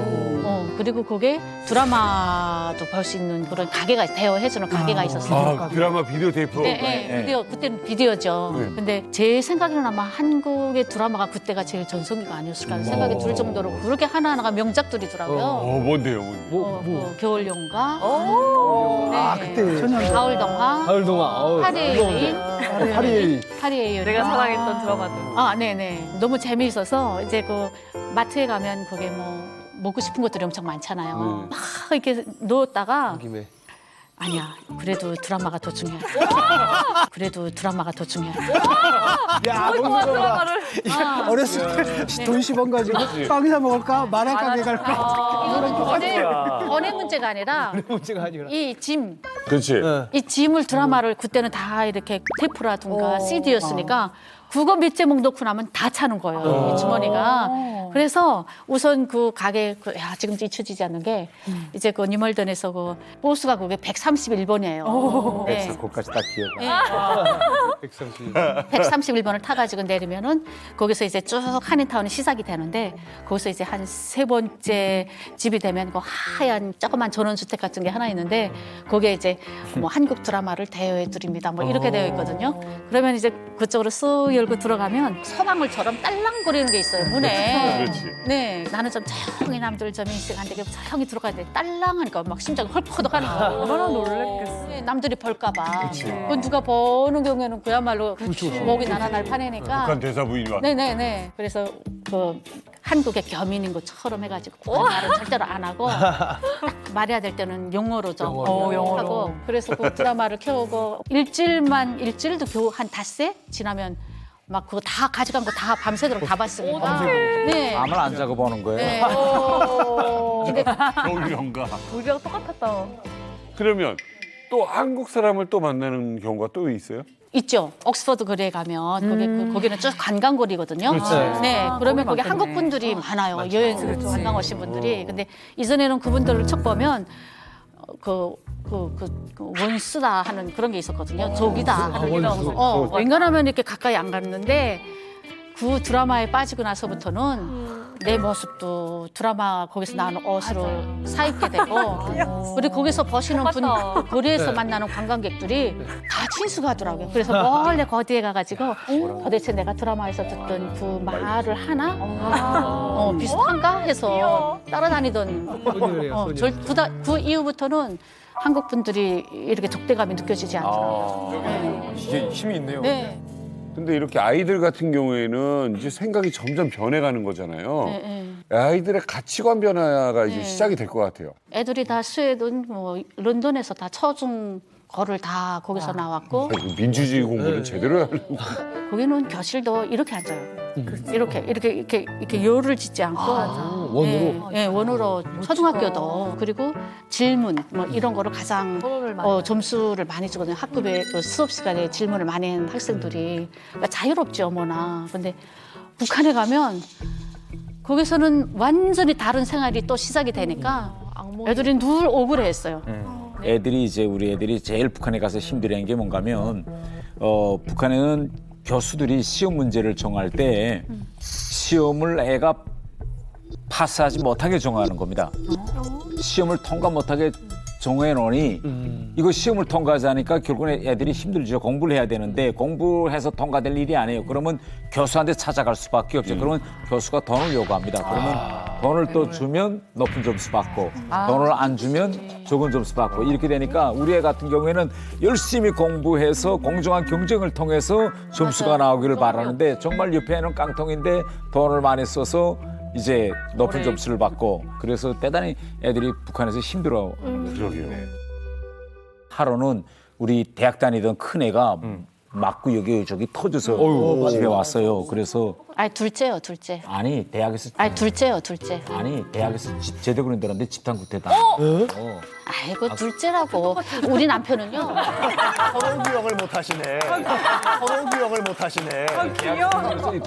Speaker 6: 그리고 거기에 드라마도 볼 수 있는 그런 가게가 대여해주는 가게가 있었어요.
Speaker 1: 드라마 비디오 테이프.
Speaker 6: 네, 비디오, 그때는 비디오죠.
Speaker 1: 네.
Speaker 6: 근데 제 생각에는 아마 한국의 드라마가 그때가 제일 전성기가 아니었을까 하는 생각이 들 정도로 그렇게 하나하나가 명작들이더라고요.
Speaker 1: 뭔데요?
Speaker 6: 그 겨울연가,
Speaker 2: 그때
Speaker 6: 가을동화, 파리의 여인, 파리의 여인.
Speaker 3: 내가 사랑했던 드라마들.
Speaker 6: 네네. 너무 재미있어서 이제 그 마트에 가면 거기에 뭐 먹고 싶은 것들이 엄청 많잖아요. 막 이렇게 넣었다가 아니야. 그래도 드라마가 더 중요해. 그래도 드라마가 더 중요해.
Speaker 2: 야,
Speaker 3: 드라마를.
Speaker 10: 어렸을 때 돈 10원 가지고 빵 사 먹을까? 만화 가게 갈까?
Speaker 6: 번의 문제가 아니라 이 짐.
Speaker 1: 그렇지.
Speaker 6: 이 짐을 드라마를 그때는 다 이렇게 테이프라든가 CD였으니까 그거 몇 제목 넣고 나면 다 차는 거예요. 이 주머니가. 그래서 우선 그 가게 지금도 잊혀지지 않는 게 이제 그 뉴멀던에서 그 버스가 그게 131번이에요. 네.
Speaker 7: 그것까지 다 기억.
Speaker 6: 131번을 타가지고 내리면은 거기서 이제 쭉 한인타운이 시작이 되는데 거기서 이제 한 세 번째 집이 되면 그 하얀 조그만 전원주택 같은 게 하나 있는데 거기에 이제 뭐 한국 드라마를 대여해 드립니다. 뭐 이렇게 되어 있거든요. 그러면 이제 그쪽으로 쓱 열고 들어가면 서방물처럼 딸랑거리는 게 있어요, 문에.
Speaker 1: 그렇지.
Speaker 6: 네, 나는 좀 조용히 남들 좀 인식한데 조용히 들어가야 돼. 딸랑하니까 막 심장이 헐떡헐떡 하는 거예요.
Speaker 3: 얼마나 놀랬겠어.
Speaker 6: 네, 남들이 볼까봐. 그 누가 보는 경우에는 그야말로 목이 나날 판이니까.
Speaker 1: 북한 대사 부인이 왔.
Speaker 6: 네네네. 그래서 그 한국의 겸인인 것처럼 해가지고 말은 절대로 안 하고 딱 말해야 될 때는 영어로 좀 하고 그래서 그 드라마를 켜고 일주일도 겨우 한 닷새 지나면 막 그거 다 가져간 거 다 밤새도록 다 봤으니까. 네.
Speaker 7: 밤을 안 자고 보는 거예요.
Speaker 6: 네. 근데
Speaker 1: 겨울연가.
Speaker 3: 우리랑 똑같았다.
Speaker 1: 그러면 또 한국 사람을 또 만나는 경우가 또 있어요?
Speaker 6: 있죠. 옥스퍼드 거리에 가면 거기는 쭉 관광거리거든요. 네, 그러면 거기 한국 분들이 많아요. 여행 관광 오신 분들이. 근데 이전에는 그분들을 척 보면 그 원수다 하는 그런 게 있었거든요. 적이다 하는 웬간하면 이렇게 가까이 안 갔는데 그 드라마에 빠지고 나서부터는 내 모습도 드라마 거기서 나오는 옷으로 사입게 되고 우리 거기서 보시는 분 거리에서
Speaker 2: 네.
Speaker 6: 만나는 관광객들이 다 친숙하더라고요. 그래서 원래 거기에 가가지고 도대체 내가 드라마에서 듣던 그 말을 하나? 비슷한가 해서 따라다니던 그 이후부터는 한국 분들이 이렇게 적대감이 느껴지지 않더라고요.
Speaker 12: 이게 힘이 있네요.
Speaker 6: 네.
Speaker 1: 근데 이렇게 아이들 같은 경우에는 이제 생각이 점점 변해가는 거잖아요.
Speaker 6: 네.
Speaker 1: 아이들의 가치관 변화가 이제
Speaker 6: 네.
Speaker 1: 시작이 될 것 같아요.
Speaker 6: 애들이 다 스웨덴, 뭐 런던에서 다 초중 거를 다 거기서 나왔고
Speaker 1: 민주주의 공부는 제대로 하려고.
Speaker 6: 거기는 교실도 이렇게 앉아요. 이렇게 요를 짓지 않고
Speaker 2: 원으로?
Speaker 6: 예, 원으로 초중학교도 그리고 질문 뭐 이런 거를 가장 점수를 많이 주거든요. 학급에 그 수업 시간에 질문을 많이 하는 학생들이 그러니까 자유롭죠, 어머나. 근데 북한에 가면 거기서는 완전히 다른 생활이 또 시작이 되니까 애들이 늘 억울해했어요.
Speaker 7: 애들이 이제 우리 애들이 제일 북한에 가서 힘들어하는 게 뭔가면 북한에는 교수들이 시험 문제를 정할 때 시험을 애가 파스하지 못하게 정하는 겁니다. 시험을 통과 못하게 정해 놓으니 이거 시험을 통과하지 않으니까 결국은 애들이 힘들죠. 공부를 해야 되는데 공부해서 통과될 일이 아니에요. 그러면 교수한테 찾아갈 수밖에 없죠. 그러면 교수가 돈을 요구합니다. 그러면 돈을 또 주면 높은 점수 받고 돈을 안 주면 적은 점수 받고 이렇게 되니까 우리 애 같은 경우에는 열심히 공부해서 공정한 경쟁을 통해서 점수가 나오기를 바라는데 정말 옆에는 깡통인데 돈을 많이 써서 이제 높은 점수를 받고 그래서 대단히 애들이 북한에서 힘들어.
Speaker 1: 그러게요.
Speaker 7: 하루는 우리 대학 다니던 큰 애가 맞고 여기 터져서 집에 왔어요. 그래서
Speaker 6: 둘째요, 둘째.
Speaker 7: 아니 대학에서
Speaker 6: 둘째요, 둘째.
Speaker 7: 아니 대학에서 제대군인들한테 집단 구태다.
Speaker 6: 아이고 둘째라고. 우리 남편은요.
Speaker 14: 서로 기억을 못 하시네. 서로 기억을 못 하시네.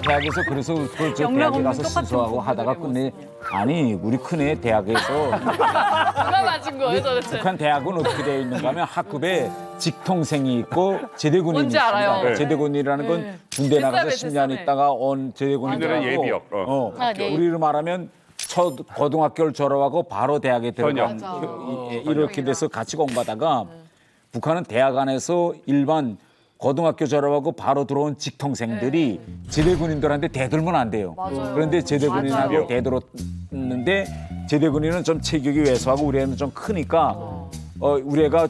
Speaker 7: 대학에서 그래서 저 대학에 가서 순수하고 하다가 끝내 아니 우리 큰애 대학에서
Speaker 3: 누가 맞은 거예요, 도대체?
Speaker 7: 북한 대학은 어떻게 되어 있는가 하면 학급에 직통생이 있고 제대군인이
Speaker 3: 뭔지
Speaker 7: 있습니다.
Speaker 3: 알아요.
Speaker 1: 네.
Speaker 7: 제대군이라는 건 군대 나가서
Speaker 3: 뱃삼에,
Speaker 7: 10년
Speaker 3: 뱃삼에.
Speaker 7: 있다가 온 제대군인들하고
Speaker 1: 우리나라 예비역.
Speaker 6: 네.
Speaker 7: 우리를 말하면 첫 고등학교를 졸업하고 바로 대학에 들어간 이렇게 돼서 같이 공부하다가 북한은 대학 안에서 일반 고등학교 졸업하고 바로 들어온 직통생들이 제대군인들한테 대들면 안 돼요. 그런데 제대군인하고 대들었는데 제대군인은 좀 체격이 왜소하고 우리 애는 좀 크니까 우리 애가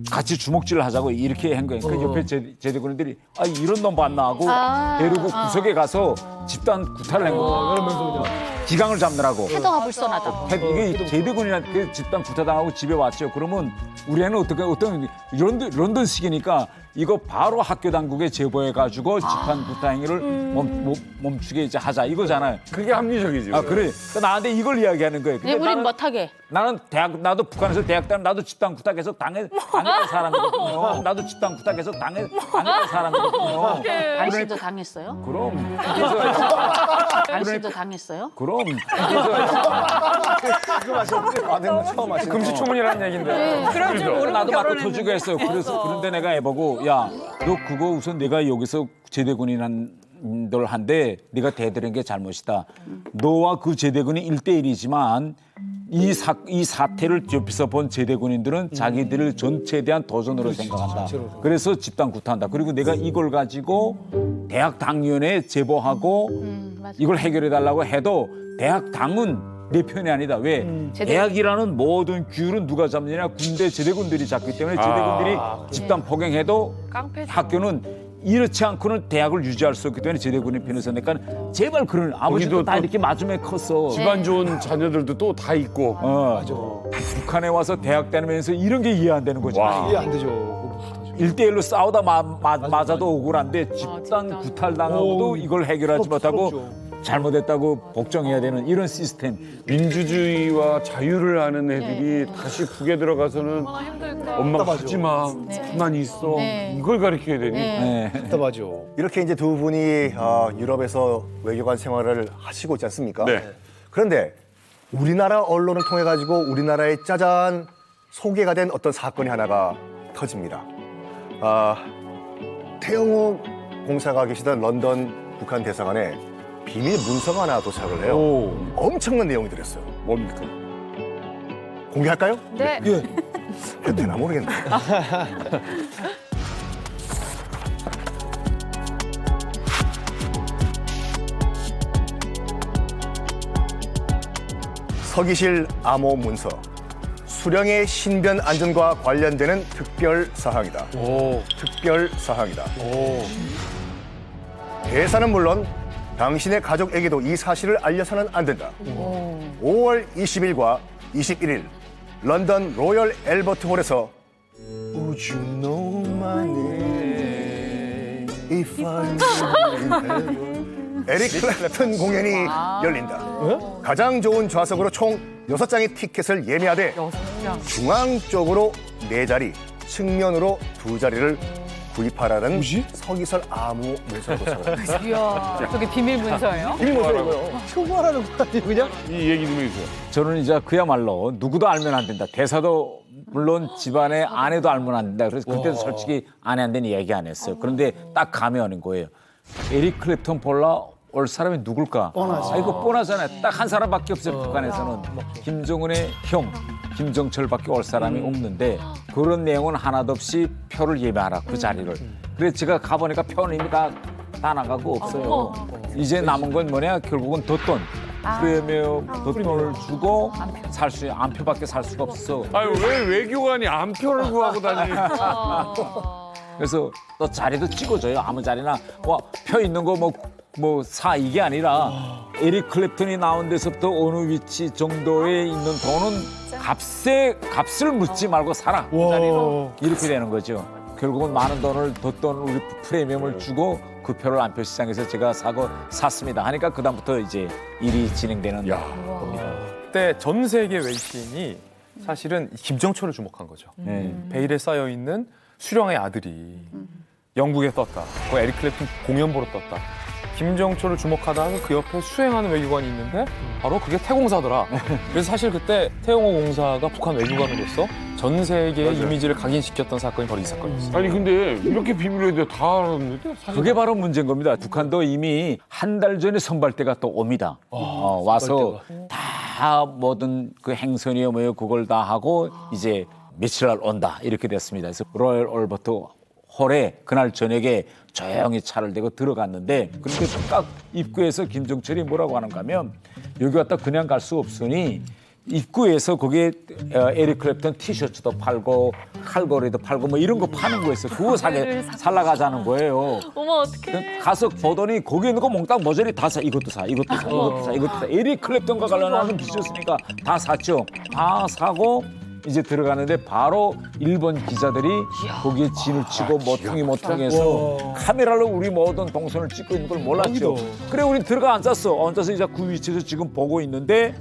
Speaker 7: 같이 주먹질을 하자고 이렇게 한 거예요. 그 옆에 제대군인들이 이런 놈 봤나 하고 데리고 구석에 가서 집단 구타를 한 거예요. 기강을 잡느라고.
Speaker 6: 태도가 불손하다.
Speaker 7: 이게 제대군이란 그 집단 구타당하고 집에 왔죠. 그러면 우리 애는 어떤 런던식이니까 이거 바로 학교 당국에 제보해가지고 집단 구타 행위를 멈추게 이제 하자 이거잖아요.
Speaker 1: 그게 합리적이죠.
Speaker 7: 그래. 그러니까 나한테 이걸 이야기하는 거예요.
Speaker 6: 네, 우린 못하게.
Speaker 7: 나는 나도 북한에서 대학 다니면 나도 집단 구타 계속 당했던 사람이거든요. 나도 집단 구타 계속 당했던 사람이거든요.
Speaker 6: 당신도 당했어요?
Speaker 7: 그럼.
Speaker 6: 당신도 당했어요?
Speaker 7: 그럼.
Speaker 14: 처음 하시는
Speaker 12: 금시초문이라는 얘기인데.
Speaker 9: 그럴 줄 모르고
Speaker 7: 나도 맞고
Speaker 9: 결혼했는데.
Speaker 7: 터지고 했어요. 그래서 그런데 내가 애보고 야, 너 그거 우선 내가 여기서 제대군인들한테 네가 대들은 게 잘못이다. 너와 그 제대군이 1대1이지만 이 사태를 옆에서 본 제대군인들은 자기들을 전체에 대한 도전으로 생각한다. 그래서 집단 구타한다. 그리고 내가 이걸 가지고 대학 당위원회에 제보하고 이걸 해결해달라고 해도 대학 당은 내 편이 아니다. 왜? 대학이라는 모든 규율은 누가 잡느냐? 군대 제대군들이 잡기 때문에 제대군들이 집단 폭행해도 학교는 이렇지 않고는 대학을 유지할 수 없기 때문에 제대군의 편에 서니까 제발 그런 아버지도 다 이렇게 맞으면 컸어.
Speaker 1: 집안 좋은 자녀들도 또 다 있고.
Speaker 7: 북한에 와서 대학 다니면서 이런 게 이해 안 되는 거죠.
Speaker 2: 이해 안 되죠.
Speaker 7: 1대1로 싸우다 맞아도 억울한데 집단 구탈당하고도 이걸 해결하지 못하고 잘못했다고 복종해야 되는 이런 시스템.
Speaker 1: 민주주의와 자유를 아는 애들이 다시 북에 들어가서는 엄마가 하지 마, 가만히 있어. 이걸 가르쳐야 되니.
Speaker 2: 답답하죠.
Speaker 14: 이렇게 이제 두 분이 유럽에서 외교관 생활을 하시고 있지 않습니까?
Speaker 1: 네.
Speaker 14: 그런데 우리나라 언론을 통해 가지고 우리나라의 짜잔 소개가 된 어떤 사건이 하나가 터집니다. 태영호 공사가 계시던 런던 북한 대사관에 비밀 문서가 하나 도착을 해요. 엄청난 내용이 들었어요.
Speaker 1: 뭡니까?
Speaker 14: 공개할까요?
Speaker 3: 네.
Speaker 2: 예.
Speaker 14: 해도 되나 모르겠네. 서기실 암호 문서. 수령의 신변 안전과 관련되는 특별 사항이다. 특별 사항이다. 대사는 물론 당신의 가족에게도 이 사실을 알려서는 안 된다. 5월 20일과 21일 런던 로열 앨버트 홀에서 Would you know my name if I knew 에릭 클랩튼 공연이 열린다. 가장 좋은 좌석으로 총 6장의 티켓을 예매하되 중앙 쪽으로 4자리, 측면으로 2자리를 구입하라는 서기설 암호 문서가 도착합니다.
Speaker 3: 이야, 저게 비밀 문서예요?
Speaker 14: 비밀 문서이고요.
Speaker 2: 초보하라는 거 아니에요, 그냥?
Speaker 1: 이 얘기 좀 해주세요.
Speaker 7: 저는 이제 그야말로 누구도 알면 안 된다. 대사도 물론 집안의 아내도 알면 안 된다. 그래서 그때도 솔직히 아내한테는 얘기 안 했어요. 그런데 딱 감이 오는 거예요. 에릭 클랩턴 볼라 올 사람이 누굴까?
Speaker 10: 뻔하지.
Speaker 7: 이거 뻔하잖아요. 딱 한 사람밖에 없어요. 북한에서는. 김정은의 형, 김정철밖에 올 사람이 없는데 그런 내용은 하나도 없이 표를 예매하라, 그 자리를. 그래서 제가 가보니까 표는 이미 다 나가고 없어요. 이제 남은 건 뭐냐? 결국은 덧돈. 프리미엄 덧돈을 주고 살 수, 안표밖에 살 수가 없어.
Speaker 1: 아유, 왜 외교관이 안표를 구하고 다니?
Speaker 7: 그래서 또 자리도 찍어줘요. 아무 자리나 표 있는 거 뭐 사 이게 아니라 에릭 클랩튼이 나온 데서부터 어느 위치 정도에 있는 돈은 값을 묻지 말고 사라. 그 자리로 이렇게 되는 거죠. 결국은 많은 돈을 덧돈 우리 프리미엄을 주고 그 표를 안표 시장에서 제가 샀습니다. 하니까 그다음부터 이제 일이 진행되는 겁니다.
Speaker 12: 그때 전 세계 외신이 사실은 김정철을 주목한 거죠. 베일에 쌓여 있는 수령의 아들이 영국에 떴다. 그 에릭 클랩튼 공연 보러 떴다. 김정철을 주목하다가 그 옆에 수행하는 외교관이 있는데 바로 그게 태공사더라. 그래서 사실 그때 태용호 공사가 북한 외교관으로서 전 세계의 이미지를 각인시켰던 사건이 바로 이 사건이었어요.
Speaker 1: 아니 근데 이렇게 비밀로 했는데 다 알았는데 사실
Speaker 7: 그게 바로 문제인 겁니다. 북한도 이미 한 달 전에 선발대가 또 옵니다. 와서 다 모든 그 행선이요 뭐요 그걸 다 하고 이제 며칠 날 온다 이렇게 됐습니다. 그래서 로열 앨버트 홀에 그날 저녁에 조용히 차를 대고 들어갔는데 그렇게 딱 입구에서 김정철이 뭐라고 하는가 하면 여기 왔다 그냥 갈 수 없으니 입구에서 거기에 에릭 클랩튼 티셔츠도 팔고 칼걸이도 팔고 뭐 이런 거 파는 거였어요. 그거 살라 가자는 거예요.
Speaker 3: 어머, 어떡해.
Speaker 7: 가서 보더니 거기 있는 거 몽땅 모조리 다 사. 이것도 사, 이것도 사, 이것도 사, 이것도 사. 에릭 클랩튼과 관련하는 비즈니스니까 다 샀죠. 다 사고 이제 들어가는데 바로 일본 기자들이 거기에 진을 치고 모퉁이해서 카메라로 우리 모든 동선을 찍고 있는 걸 몰랐죠. 그래 우린 들어가 앉았어. 앉아서 이제 그 위치에서 지금 보고 있는데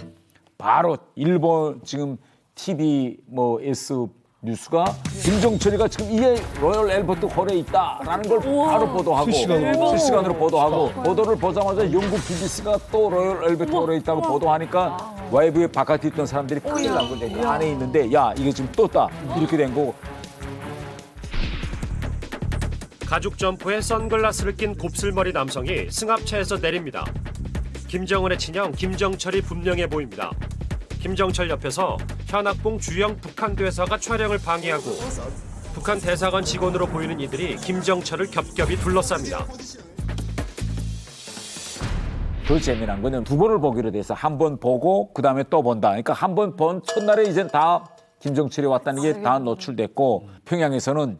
Speaker 7: 바로 일본 지금 TV S 뉴스가 김정철이가 지금 이게 로열 앨버트 홀에 있다라는 걸 바로 보도하고 실시간으로 보도하고 보도를 보자마자 영국 BBC가 또 로열 앨버트 홀에 있다고 보도하니까 외부에 바깥에 있던 사람들이 큰일 난 거죠. 안에 있는데 야 이게 지금 떴다 이렇게 된 거고.
Speaker 15: 가죽 점퍼에 선글라스를 낀 곱슬머리 남성이 승합차에서 내립니다. 김정은의 친형 김정철이 분명해 보입니다. 김정철 옆에서 현악봉 주영 북한 대사가 촬영을 방해하고 북한 대사관 직원으로 보이는 이들이 김정철을 겹겹이 둘러쌉니다.
Speaker 7: 더 재미난 거는 두 번을 보기로 돼서 한 번 보고 그다음에 또 본다. 그러니까 한 번 본 첫날에 이제 다 김정철이 왔다는 게 다 노출됐고 평양에서는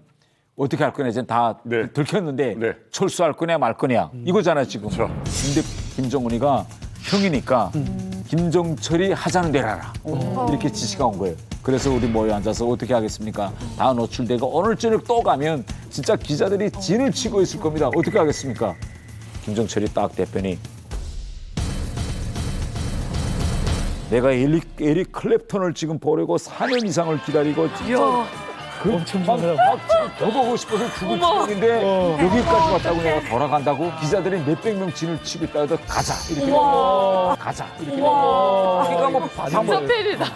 Speaker 7: 어떻게 할 거냐 이제 다 들켰는데 철수할 거냐 말 거냐 이거잖아 지금. 근데 김정은이가 형이니까 김정철이 하자는 대로 하라. 이렇게 지시가 온 거예요. 그래서 우리 모여 앉아서 어떻게 하겠습니까? 다 노출되고 오늘 저녁 또 가면 진짜 기자들이 진을 치고 있을 겁니다. 어떻게 하겠습니까? 김정철이 딱 대표니 내가 에릭 클랩턴을 지금 보려고 4년 이상을 기다리고 진짜 엄청 막 지금 더 보고 싶어서 죽을 지경인데 여기까지 왔다고 내가 돌아간다고 기자들이 몇백 명 진을 치고 있다 해서 가자 이렇게 가자 이렇게 그러니까 뭐
Speaker 3: 진짜 때리다.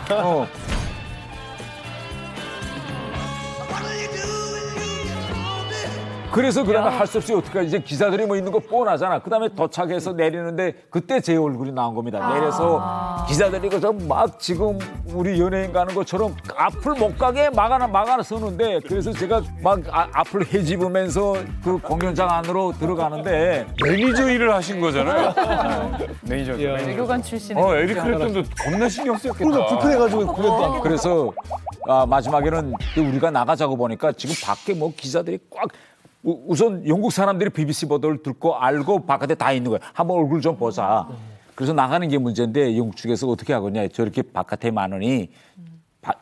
Speaker 7: 그래서 그다음에 할 수 없이 어떻게 이제 기자들이 뭐 있는 거 뻔하잖아. 그다음에 도착해서 내리는데 그때 제 얼굴이 나온 겁니다. 내려서 기자들이 그저 막 지금 우리 연예인 가는 것처럼 앞을 못 가게 막아나 서는데 그래서 제가 막 앞을 헤집으면서 그 공연장 안으로 들어가는데
Speaker 1: 매니저 일을 하신 거잖아요.
Speaker 12: 매니저.
Speaker 3: 외교관 출신에.
Speaker 1: 에릭 클랩턴도 겁나 신경 쓰였겠다.
Speaker 2: 그러니까 불편해가지고 공연도 안
Speaker 7: 그래서 마지막에는 우리가 나가자고 보니까 지금 밖에 뭐 기자들이 꽉 우선 영국 사람들이 BBC 보도를 듣고 알고 바깥에 다 있는 거예요. 한번 얼굴 좀 보자. 그래서 나가는 게 문제인데 영국 측에서 어떻게 하겠냐. 저렇게 바깥에 많으니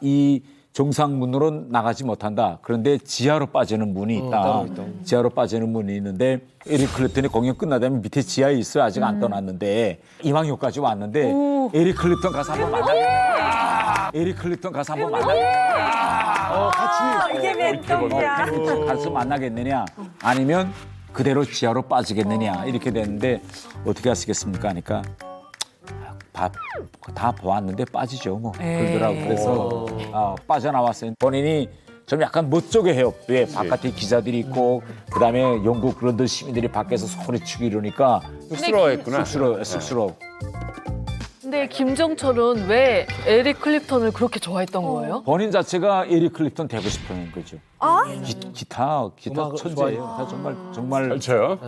Speaker 7: 이 정상문으로 나가지 못한다. 그런데 지하로 빠지는 문이 있다. 지하로 빠지는 문이 있는데 에릭 클랩턴이 공연 끝나다면 밑에 지하에 있어요. 아직 안 떠났는데 이왕역까지 왔는데 에릭 클랩턴 가서 한번 만나겠다. 에릭 클랩턴 가서 한번 만나겠다.
Speaker 8: 같이 이게 멘토야.
Speaker 7: 가서 만나겠느냐 아니면 그대로 지하로 빠지겠느냐 이렇게 됐는데 어떻게 하시겠습니까 하니까 다 보았는데 빠지죠 뭐 그러더라고. 그래서 빠져나왔어요. 본인이 좀 약간 멋쩍게 해요. 왜 바깥에 기자들이 있고 그다음에 영국 런던 시민들이 밖에서 소리치고 이러니까
Speaker 1: 쑥스러워했구나.
Speaker 7: 쑥스러워.
Speaker 3: 근데 김정철은 왜 에릭 클립턴을 그렇게 좋아했던 거예요?
Speaker 7: 본인 자체가 에릭 클립턴 되고 싶은 거죠. 기타 천재예요. 다 정말
Speaker 1: 잘 쳐요.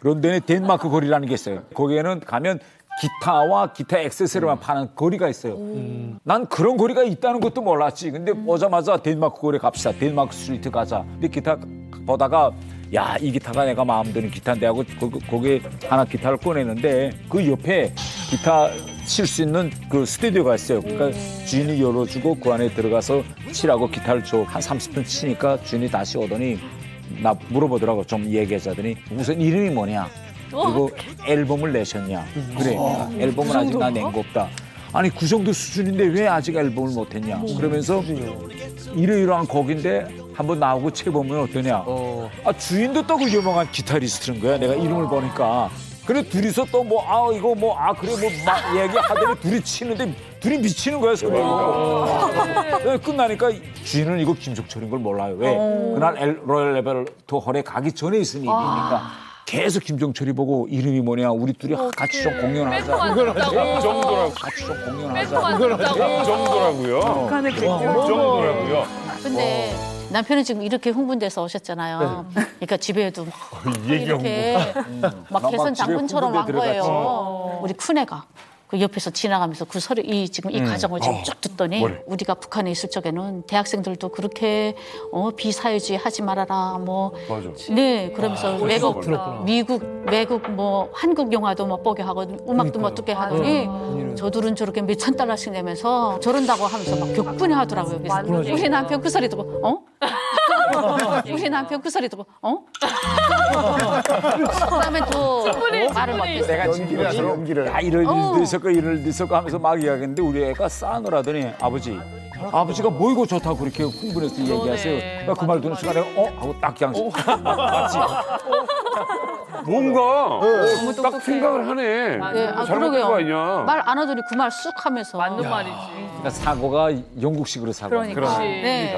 Speaker 7: 런던에 덴마크 거리라는 게 있어요. 거기에는 가면 기타와 기타 액세서리만 파는 거리가 있어요. 난 그런 거리가 있다는 것도 몰랐지. 근데 오자마자 덴마크 거리 갑시다. 덴마크 스트리트 가자. 근데 기타 보다가 야, 이 기타가 내가 마음 드는 기타인데 하고 거기에 하나 기타를 꺼내는데 그 옆에 기타 칠 수 있는 그 스튜디오가 있어요. 그러니까 주인이 열어주고 그 안에 들어가서 치라고 기타를 줘. 한 30분 치니까 주인이 다시 오더니 나 물어보더라고. 좀 얘기하자더니 우선 이름이 뭐냐. 그리고 앨범을 내셨냐. 그래. 앨범을 아직 나 낸 거 없다. 아니 그 정도 수준인데 왜 아직 앨범을 못했냐. 그러면서 이러이러한 곡인데 한번 나오고 채보면 어떠냐. 주인도 또 그 유명한 기타리스트인 거야. 내가 이름을 보니까. 그래 둘이서 또 뭐 이거 뭐 그래 뭐 막 얘기하더니 둘이 치는데 둘이 미치는 거야 소리가. 끝나니까 주인은 이거 김종철인 걸 몰라요. 왜? 그날 로열 레벨토 홀에 가기 전에 있은 일이니까. 계속 김종철이 보고 이름이 뭐냐 우리 둘이 같이 좀 공연하자.
Speaker 1: 그 정도라고.
Speaker 7: 같이 좀 공연하자.
Speaker 1: 그 정도라고요. 그 정도라고요.
Speaker 6: 근데 남편은 지금 이렇게 흥분돼서 오셨잖아요. 그러니까 집에도 이렇게 막 개선 장군처럼 온 거예요. 우리 큰애가 그 옆에서 지나가면서 그 소리 지금 이 과정을 지금 쭉 듣더니 우리가 북한에 있을 적에는 대학생들도 그렇게 비사회주의 하지 말아라 뭐 네 그러면서 미국 뭐 한국 영화도 못 보게 하고 음악도 못 듣게 하더니 저들은 저렇게 몇천 달러씩 내면서 저런다고 하면서 막 격분해 하더라고요. 그래서 우리 남편 그 소리 듣고 우리 남편 그 소리 듣고 그다음에 또 말을 못했어.
Speaker 7: 내가 연기를 야 이럴 일도 있었고 이럴 일도 있었고 하면서 막 이야기했는데 우리 애가 싸늘하더니 아버지가 뭐 이거 좋다고 그렇게 흥분해서 얘기하세요. 그 말 듣는 순간에 하고 딱 그냥 맞지.
Speaker 1: 뭔가 딱 생각을 하네. 잘못된 거 아니야.
Speaker 6: 말 안 하더니 그 말 쑥 하면서.
Speaker 3: 맞는 말이지.
Speaker 7: 그러니까 사고가 영국식으로 사고.
Speaker 3: 그러니까.
Speaker 6: 네.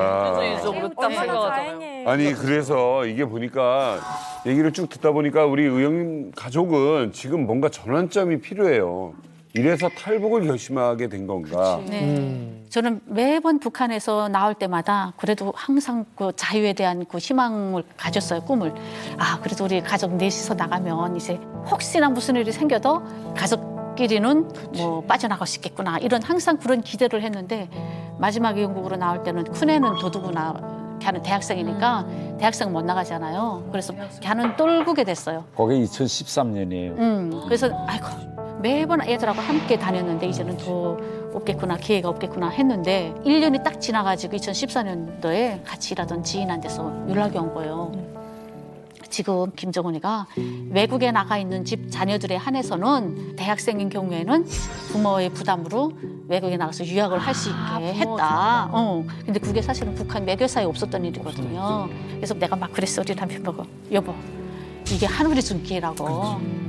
Speaker 3: 인적으로 딱 생각하잖아요.
Speaker 1: 아니 그래서 이게 보니까 얘기를 쭉 듣다 보니까 우리 의원님 가족은 지금 뭔가 전환점이 필요해요. 이래서 탈북을 결심하게 된 건가?
Speaker 6: 네. 저는 매번 북한에서 나올 때마다 그래도 항상 그 자유에 대한 그 희망을 가졌어요, 꿈을. 그래도 우리 가족 넷이서 나가면 이제 혹시나 무슨 일이 생겨도 가족끼리는 뭐 빠져나갈 수 있겠구나. 이런 항상 그런 기대를 했는데 마지막에 영국으로 나올 때는 큰애는 도두구나. 걔는 대학생이니까 대학생 못 나가잖아요. 그래서 걔는 떨구게 됐어요.
Speaker 7: 그게 2013년이에요.
Speaker 6: 그래서 매번 애들하고 함께 다녔는데 이제는 더 없겠구나, 기회가 없겠구나 했는데 1년이 딱 지나가지고 2014년도에 같이 일하던 지인한테서 연락이 온 거예요. 지금 김정은이가 외국에 나가 있는 집 자녀들에 한해서는 대학생인 경우에는 부모의 부담으로 외국에 나가서 유학을 할 수 있게 했다. 근데 그게 사실은 북한 외교사에 없었던 일이거든요. 그래서 내가 막 그랬어, 우리 남편 보고. 여보, 이게 하늘이 준 기회라고.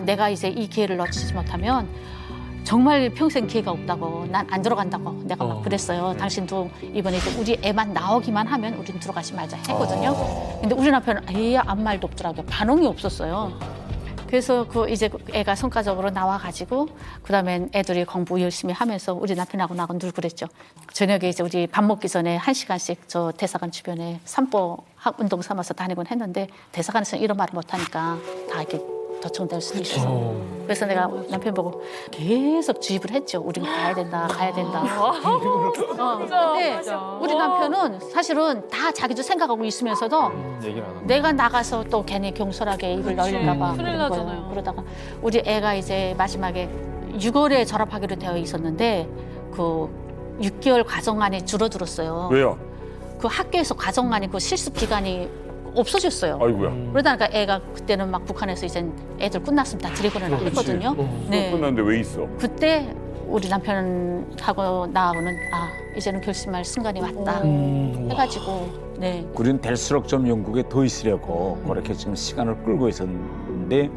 Speaker 6: 내가 이제 이 기회를 놓치지 못하면 정말 평생 기회가 없다고 난 안 들어간다고 내가 막 그랬어요. 당신도 이번에 이제 우리 애만 나오기만 하면 우린 들어가지 말자 했거든요. 근데 우리 남편은 아예 아무 말도 없더라고요. 반응이 없었어요. 그래서 이제 애가 성과적으로 나와가지고 그다음엔 애들이 공부 열심히 하면서 우리 남편하고 나하고 늘 그랬죠. 저녁에 이제 우리 밥 먹기 전에 1시간씩 저 대사관 주변에 산보 운동 삼아서 다니곤 했는데 대사관에서 이런 말을 못하니까 다 이렇게 도청될 수도 있어요. 그래서 내가 남편 보고 계속 주입을 했죠. 우린 가야 된다, 가야 된다. 근데 우리 남편은 사실은 다 자기도 생각하고 있으면서도 내가 나가서 또 괜히 경솔하게 입을 열릴까 봐
Speaker 3: 큰일
Speaker 6: 그런 거예요.
Speaker 3: 나잖아요.
Speaker 6: 그러다가 우리 애가 이제 마지막에 6월에 졸업하기로 되어 있었는데 그 6개월 과정안이 줄어들었어요.
Speaker 1: 왜요?
Speaker 6: 그 학교에서 과정안이 그 실습 기간이 없어졌어요.
Speaker 1: 아이고야.
Speaker 6: 그러다가 애가 그때는 막 북한에서 이제 애들 끝났으면 다 들이보내라 했거든요.
Speaker 1: 네. 끝났는데 왜 있어?
Speaker 6: 그때 우리 남편하고 나하고는 이제는 결심할 순간이 왔다 해가지고 네.
Speaker 7: 우리는 될수록 좀 영국에 더 있으려고 그렇게 지금 시간을 끌고 있었는데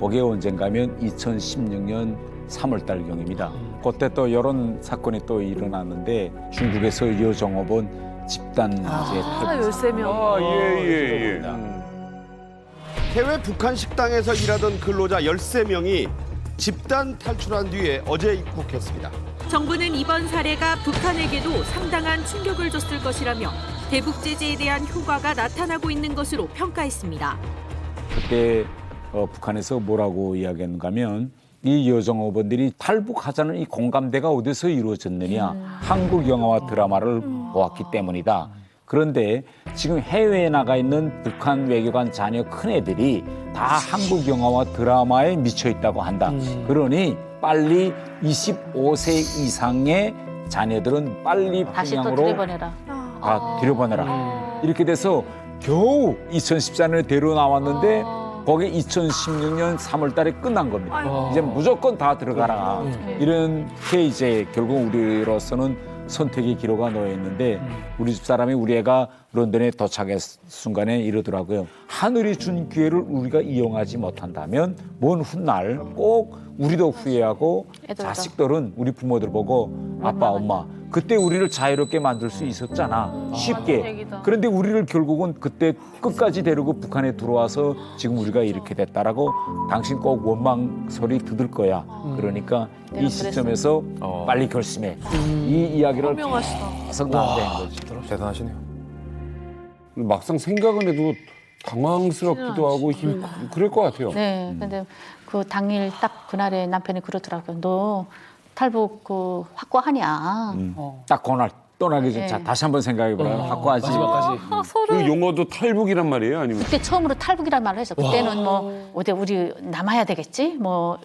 Speaker 7: 거기에 언젠가면 2016년 3월 달경입니다. 그때 또 이런 사건이 또 일어났는데 중국에서 여정업원 집단 이제
Speaker 3: 13명.
Speaker 1: 예.
Speaker 4: 해외 북한 식당에서 일하던 근로자 13명이 집단 탈출한 뒤에 어제 입국했습니다.
Speaker 16: 정부는 이번 사례가 북한에게도 상당한 충격을 줬을 것이라며 대북 제재에 대한 효과가 나타나고 있는 것으로 평가했습니다.
Speaker 7: 그때 북한에서 뭐라고 이야기했는가 하면 이 여정업원들이 탈북하자는 이 공감대가 어디서 이루어졌느냐. 한국 영화와 드라마를 보았기 때문이다. 그런데 지금 해외에 나가 있는 북한 외교관 자녀 큰애들이 다 한국 영화와 드라마에 미쳐 있다고 한다. 그러니 빨리 25세 이상의 자녀들은 빨리
Speaker 6: 다시 또
Speaker 7: 평양으로
Speaker 6: 들이보내라.
Speaker 7: 들여보내라. 이렇게 돼서 겨우 2014년에 데려 나왔는데 거기 2016년 3월 달에 끝난 겁니다. 이제 무조건 다 들어가라. 이렇게 이제 결국 우리로서는 선택의 기로가 놓여 있는데 우리 집 사람이 우리 애가 런던에 도착했 순간에 이러더라고요. 하늘이 준 기회를 우리가 이용하지 못한다면 먼 훗날 꼭 우리도 후회하고
Speaker 6: 애들도.
Speaker 7: 자식들은 우리 부모들 보고 아빠 엄마 그때 우리를 자유롭게 만들 수 있었잖아. 쉽게. 그런데 우리를 결국은 그때 끝까지 데리고 북한에 들어와서 지금 우리가 이렇게 됐다라고 당신 꼭 원망 소리 듣을 거야. 그러니까 이 시점에서 빨리 결심해. 이 이야기를 계속 나한테 한 거지.
Speaker 12: 대단하시네요.
Speaker 1: 막상 생각은 해도 당황스럽기도 하고 그럴 것 같아요.
Speaker 6: 네, 근데 그 당일 딱 그날에 남편이 그러더라고요. 너 탈북 확고하냐?
Speaker 7: 딱 그날 떠나기 전
Speaker 6: 네.
Speaker 7: 다시 한번 생각해보라. 확고하지.
Speaker 1: 그 용어도 탈북이란 말이에요? 아니면?
Speaker 6: 그때 처음으로 탈북이란 말을 했어. 그때는 뭐 어디 우리 남아야 되겠지? 뭐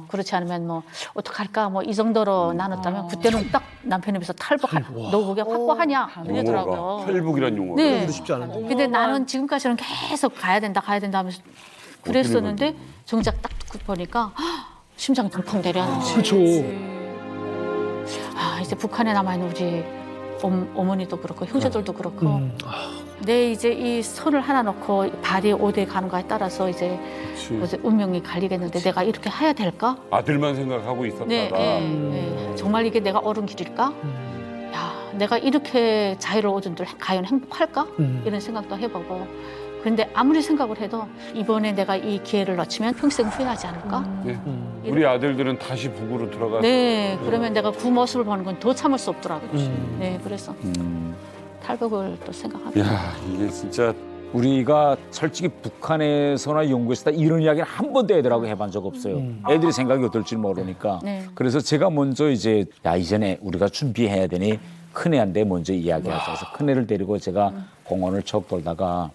Speaker 6: 그렇지 않으면 뭐 어떡할까? 뭐 이 정도로 나눴다면 그때는 딱 남편 입에서 탈북하라. 너 그게 확고하냐? 이러더라고요.
Speaker 1: 용어가 탈북이란 용어가.
Speaker 6: 네.
Speaker 2: 쉽지 않은데.
Speaker 6: 근데 나는 지금까지는 계속 가야 된다 하면서 그랬었는데 정작 딱 듣고 보니까 심장 펑펑 내려앉는 거예요.
Speaker 2: 그렇죠.
Speaker 6: 이제 북한에 남아있는 우리 어머니도 그렇고 형제들도 그렇고 내 이제 이 손을 하나 놓고 발이 어디에 가는가에 따라서 이제 운명이 갈리겠는데 내가 이렇게 해야 될까?
Speaker 1: 아들만 생각하고 있었다가.
Speaker 6: 네. 정말 이게 내가 옳은 길일까? 야, 내가 이렇게 자유를 얻은들 과연 행복할까? 이런 생각도 해보고 그런데 아무리 생각을 해도 이번에 내가 이 기회를 놓치면 평생 후회하지 않을까?
Speaker 1: 네. 우리 아들들은 다시 북으로 들어가서.
Speaker 6: 네, 그러면 내가 그 모습을 보는 건 더 참을 수 없더라고요. 네, 그래서 탈북을 또 생각합니다.
Speaker 1: 야, 이게 진짜
Speaker 7: 우리가 솔직히 북한에서나 영국에서 이런 이야기를 한 번도 애들하고 해본 적 없어요. 애들이 생각이 어떨지 모르니까.
Speaker 6: 네.
Speaker 7: 그래서 제가 먼저 이제 이전에 우리가 준비해야 되니 큰애한테 먼저 이야기하자 해서 큰애를 데리고 제가 공원을 척 돌다가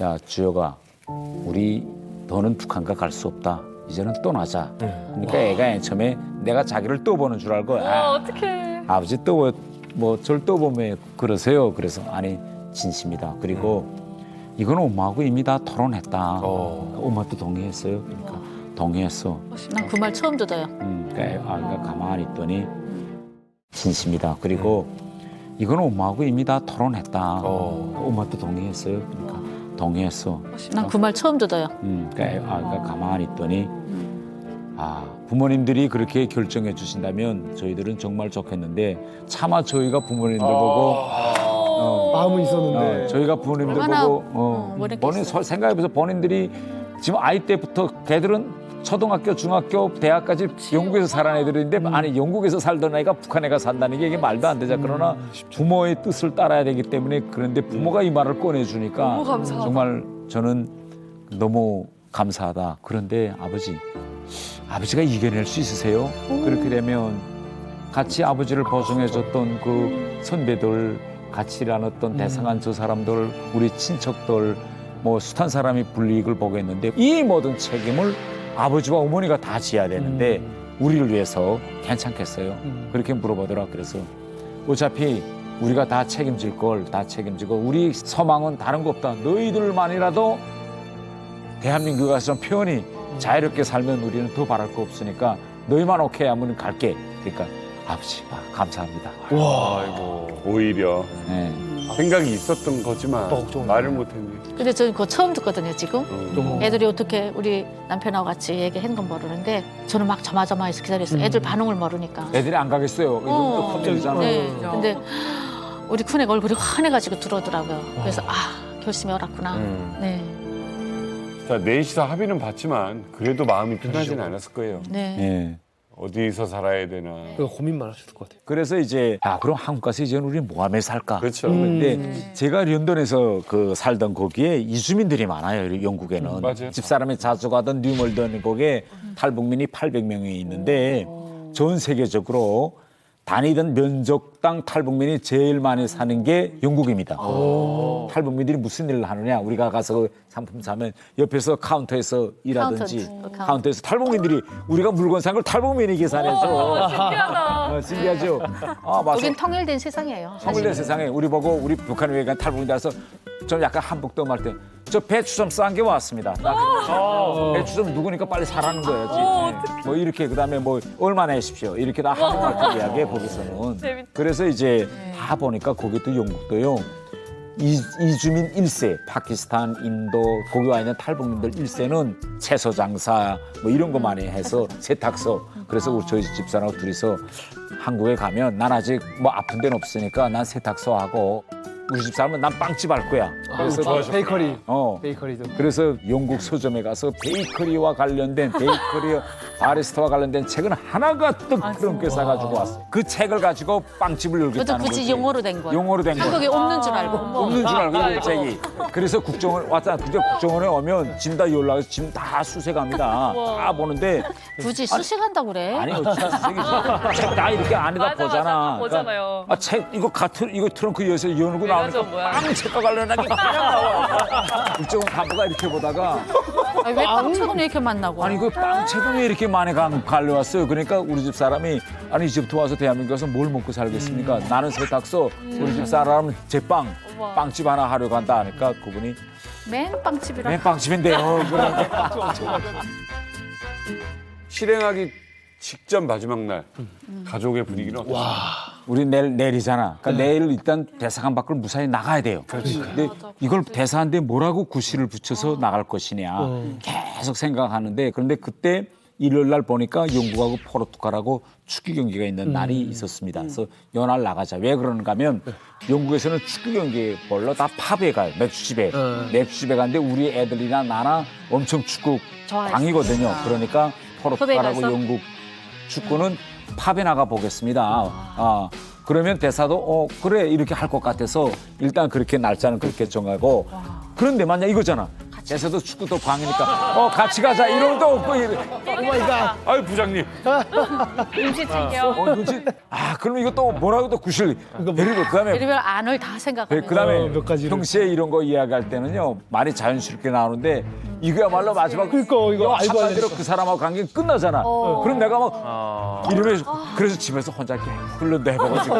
Speaker 7: 야, 주혁아, 우리 너는 북한가 갈 수 없다. 이제는 떠나자. 그러니까 애가 처음에 내가 자기를 떠보는 줄 알고
Speaker 3: 어떡해.
Speaker 7: 아버지 절 떠보면 그러세요. 그래서 아니 진심이다. 그리고 이건 엄마하고 이미 다 토론했다. 엄마도 동의했어요. 그러니까 동의했어.
Speaker 6: 난 그 말 처음 듣어요.
Speaker 7: 그러니까 가만히 있더니 진심이다. 그리고 이건 엄마하고 이미 다 토론했다. 엄마도 동의했어요. 그러니까 동의했어.
Speaker 6: 난 그 말 처음 듣어요.
Speaker 7: 그러니까 가만히 있더니 부모님들이 그렇게 결정해 주신다면 저희들은 정말 좋겠는데 차마 저희가 부모님들 보고
Speaker 2: 마음은 있었는데
Speaker 7: 저희가 부모님들
Speaker 6: 얼마나,
Speaker 7: 보고 본인 생각해보세요. 본인들이 지금 아이 때부터 걔들은 초등학교, 중학교, 대학까지 영국에서 살아난 애들인데 아니 영국에서 살던 애가 북한에 가 산다는 게 이게 말도 안 되죠. 그러나 부모의 뜻을 따라야 되기 때문에 그런데 부모가 이 말을 꺼내주니까
Speaker 3: 너무 감사하다.
Speaker 7: 정말 저는 너무 감사하다. 그런데 아버지가 이겨낼 수 있으세요? 그렇게 되면 같이 아버지를 보증해줬던 그 선배들, 같이 일하던 대상한 저 사람들, 우리 친척들, 뭐 숱한 사람이 불이익을 보겠는데 이 모든 책임을 아버지와 어머니가 다 져야 되는데 우리를 위해서 괜찮겠어요? 그렇게 물어보더라. 그래서 어차피 우리가 다 책임질 걸 다 책임지고 우리 소망은 다른 거 없다. 너희들만이라도 대한민국에 가서 좀 편히 자유롭게 살면 우리는 더 바랄 거 없으니까 너희만 오케이 하면 갈게. 그러니까 아버지 감사합니다.
Speaker 1: 와, 아이고 오히려 생각이 있었던 거지만 말을 못했네.
Speaker 6: 근데 저는 그거 처음 듣거든요, 지금. 애들이 어떻게 우리 남편하고 같이 얘기한 건 모르는데 저는 막 조마조마해서 기다렸어요. 애들 반응을 모르니까.
Speaker 7: 애들이 안 가겠어요. 이거 갑자기잖아.
Speaker 6: 네. 근데 우리 큰애가 얼굴이 환해가지고 들어오더라고요. 그래서 결심이 옳았구나. 네.
Speaker 1: 자, 넷이서 합의는 봤지만 그래도 마음이 편하진 않았을 거예요.
Speaker 6: 네.
Speaker 1: 어디서 살아야 되나.
Speaker 2: 고민 많으셨을 것 같아요.
Speaker 7: 그래서 이제 그럼 한국 가서 이제는 우리 뭐 하며 살까?
Speaker 1: 그렇죠.
Speaker 7: 근데 제가 런던에서 살던 거기에 이주민들이 많아요. 영국에는.
Speaker 1: 맞아요.
Speaker 7: 집사람이 자주 가던 뉴멀던 거기에 탈북민이 800명이 있는데 전 세계적으로 다니던 면적당 탈북민이 제일 많이 사는 게 영국입니다. 탈북민들이 무슨 일을 하느냐? 우리가 가서 상품 사면 옆에서 카운터에서 일하든지 카운터에서 탈북민들이 우리가 물건 산 걸 탈북민이 계산해줘.
Speaker 3: 신기하다.
Speaker 7: 신기하죠?
Speaker 6: 여긴 통일된 세상이에요.
Speaker 7: 통일된 세상에 우리 보고 우리 북한에 외간 탈북민들서 좀 약간 한복도 말 때 저 배추 좀 싼 게 왔습니다. 배추 좀 누구니까 빨리 사라는 거야지. 뭐 이렇게 그다음에 뭐 얼마 내십시오. 이렇게 다 한국말 이야기해 거기서는. 그래서 이제 다 보니까 거기도 영국도요. 이주민 1세, 파키스탄, 인도, 거기 와 있는 탈북민들 1세는 채소 장사 뭐 이런 거 많이 해서 세탁소. 그래서 우리 저희 집사람하고 둘이서 한국에 가면 난 아직 뭐 아픈 데는 없으니까 난 세탁소 하고 우리 집사람은 난 빵집 할 거야. 그래서
Speaker 2: 베이커리. 베이커리도.
Speaker 7: 그래서 영국 서점에 가서 베이커리와 관련된 바리스타와 관련된 책은 하나가 뜨끄럽게 사가지고 왔어. 그 책을 가지고 빵집을 열겠다는
Speaker 6: 그것도 굳이
Speaker 7: 거지.
Speaker 6: 영어로 된 거예요.
Speaker 7: 영어로 된 거.
Speaker 6: 한국에 없는 줄 알고.
Speaker 7: 없는 줄 알고 그 책이. 그래서 국정원 왔잖아. 국정원에 오면 짐 다 연락해서 짐 다 수색합니다. 다 보는데
Speaker 6: 굳이 수색한다고 그래?
Speaker 7: 아니요, 책 다 이렇게 안에다 보잖아.
Speaker 3: 보잖아요.
Speaker 7: 그러니까 책 이거 트렁크 여기서 열고 나오니까 빵 책과 관련한 게 그냥 나와. 국정원 간부가 이렇게 보다가
Speaker 6: 왜 빵책은 왜 이렇게 만나고?
Speaker 7: 아니 그 빵책은 왜 이렇게 많이 갈려왔어요? 그러니까 우리 집 사람이 아니 이제부터 와서 대한민국 와서 뭘 먹고 살겠습니까? 나는 세탁소, 우리 집 사람은 제빵, 빵집 하나 하려고 한다 하니까 그분이
Speaker 6: 맨 빵집이라.
Speaker 7: 맨 빵집인데요.
Speaker 1: 실행하기 직전 마지막 날 가족의 분위기는 어땠어요?
Speaker 7: 우리 내일이잖아. 그러니까 내일 일단 대사관 밖을 무사히 나가야 돼요. 근데 이걸 대사한테 뭐라고 구실을 붙여서 나갈 것이냐 계속 생각하는데 그런데 그때 일요일 날 보니까 영국하고 포르투갈하고 축구 경기가 있는 날이 있었습니다. 그래서 연말 나가자. 왜 그러는가 하면 영국에서는 축구 경기 보러 다 팝에 가요. 맥주집에. 맥주집에 가는데 우리 애들이나 나나 엄청 축구 광이거든요. 그러니까 포르투갈하고 영국 축구는 팝에 나가 보겠습니다. 그러면 대사도 그래 이렇게 할 것 같아서 일단 그렇게 날짜는 그렇게 정하고 그런데 만약 이거잖아. 대사도 축구도 광이니까 같이 가자 이런 것도 없고
Speaker 2: 오마이갓.
Speaker 1: 아유 부장님.
Speaker 3: 눈치 챙겨.
Speaker 7: 그럼 이것도 뭐라고 또 구실 데리고 그다음에
Speaker 6: 이러면 안을 다 생각하면.
Speaker 7: 그다음에 평소에 이런 거 이야기할 때는요 말이 자연스럽게 나오는데 이거야말로 마지막
Speaker 2: 이거 알고
Speaker 7: 한마디로 그 사람하고 관계 끝나잖아. 그럼 내가 막 이러면서 그래서 집에서 혼자 이렇게 훈련도 해봐가지고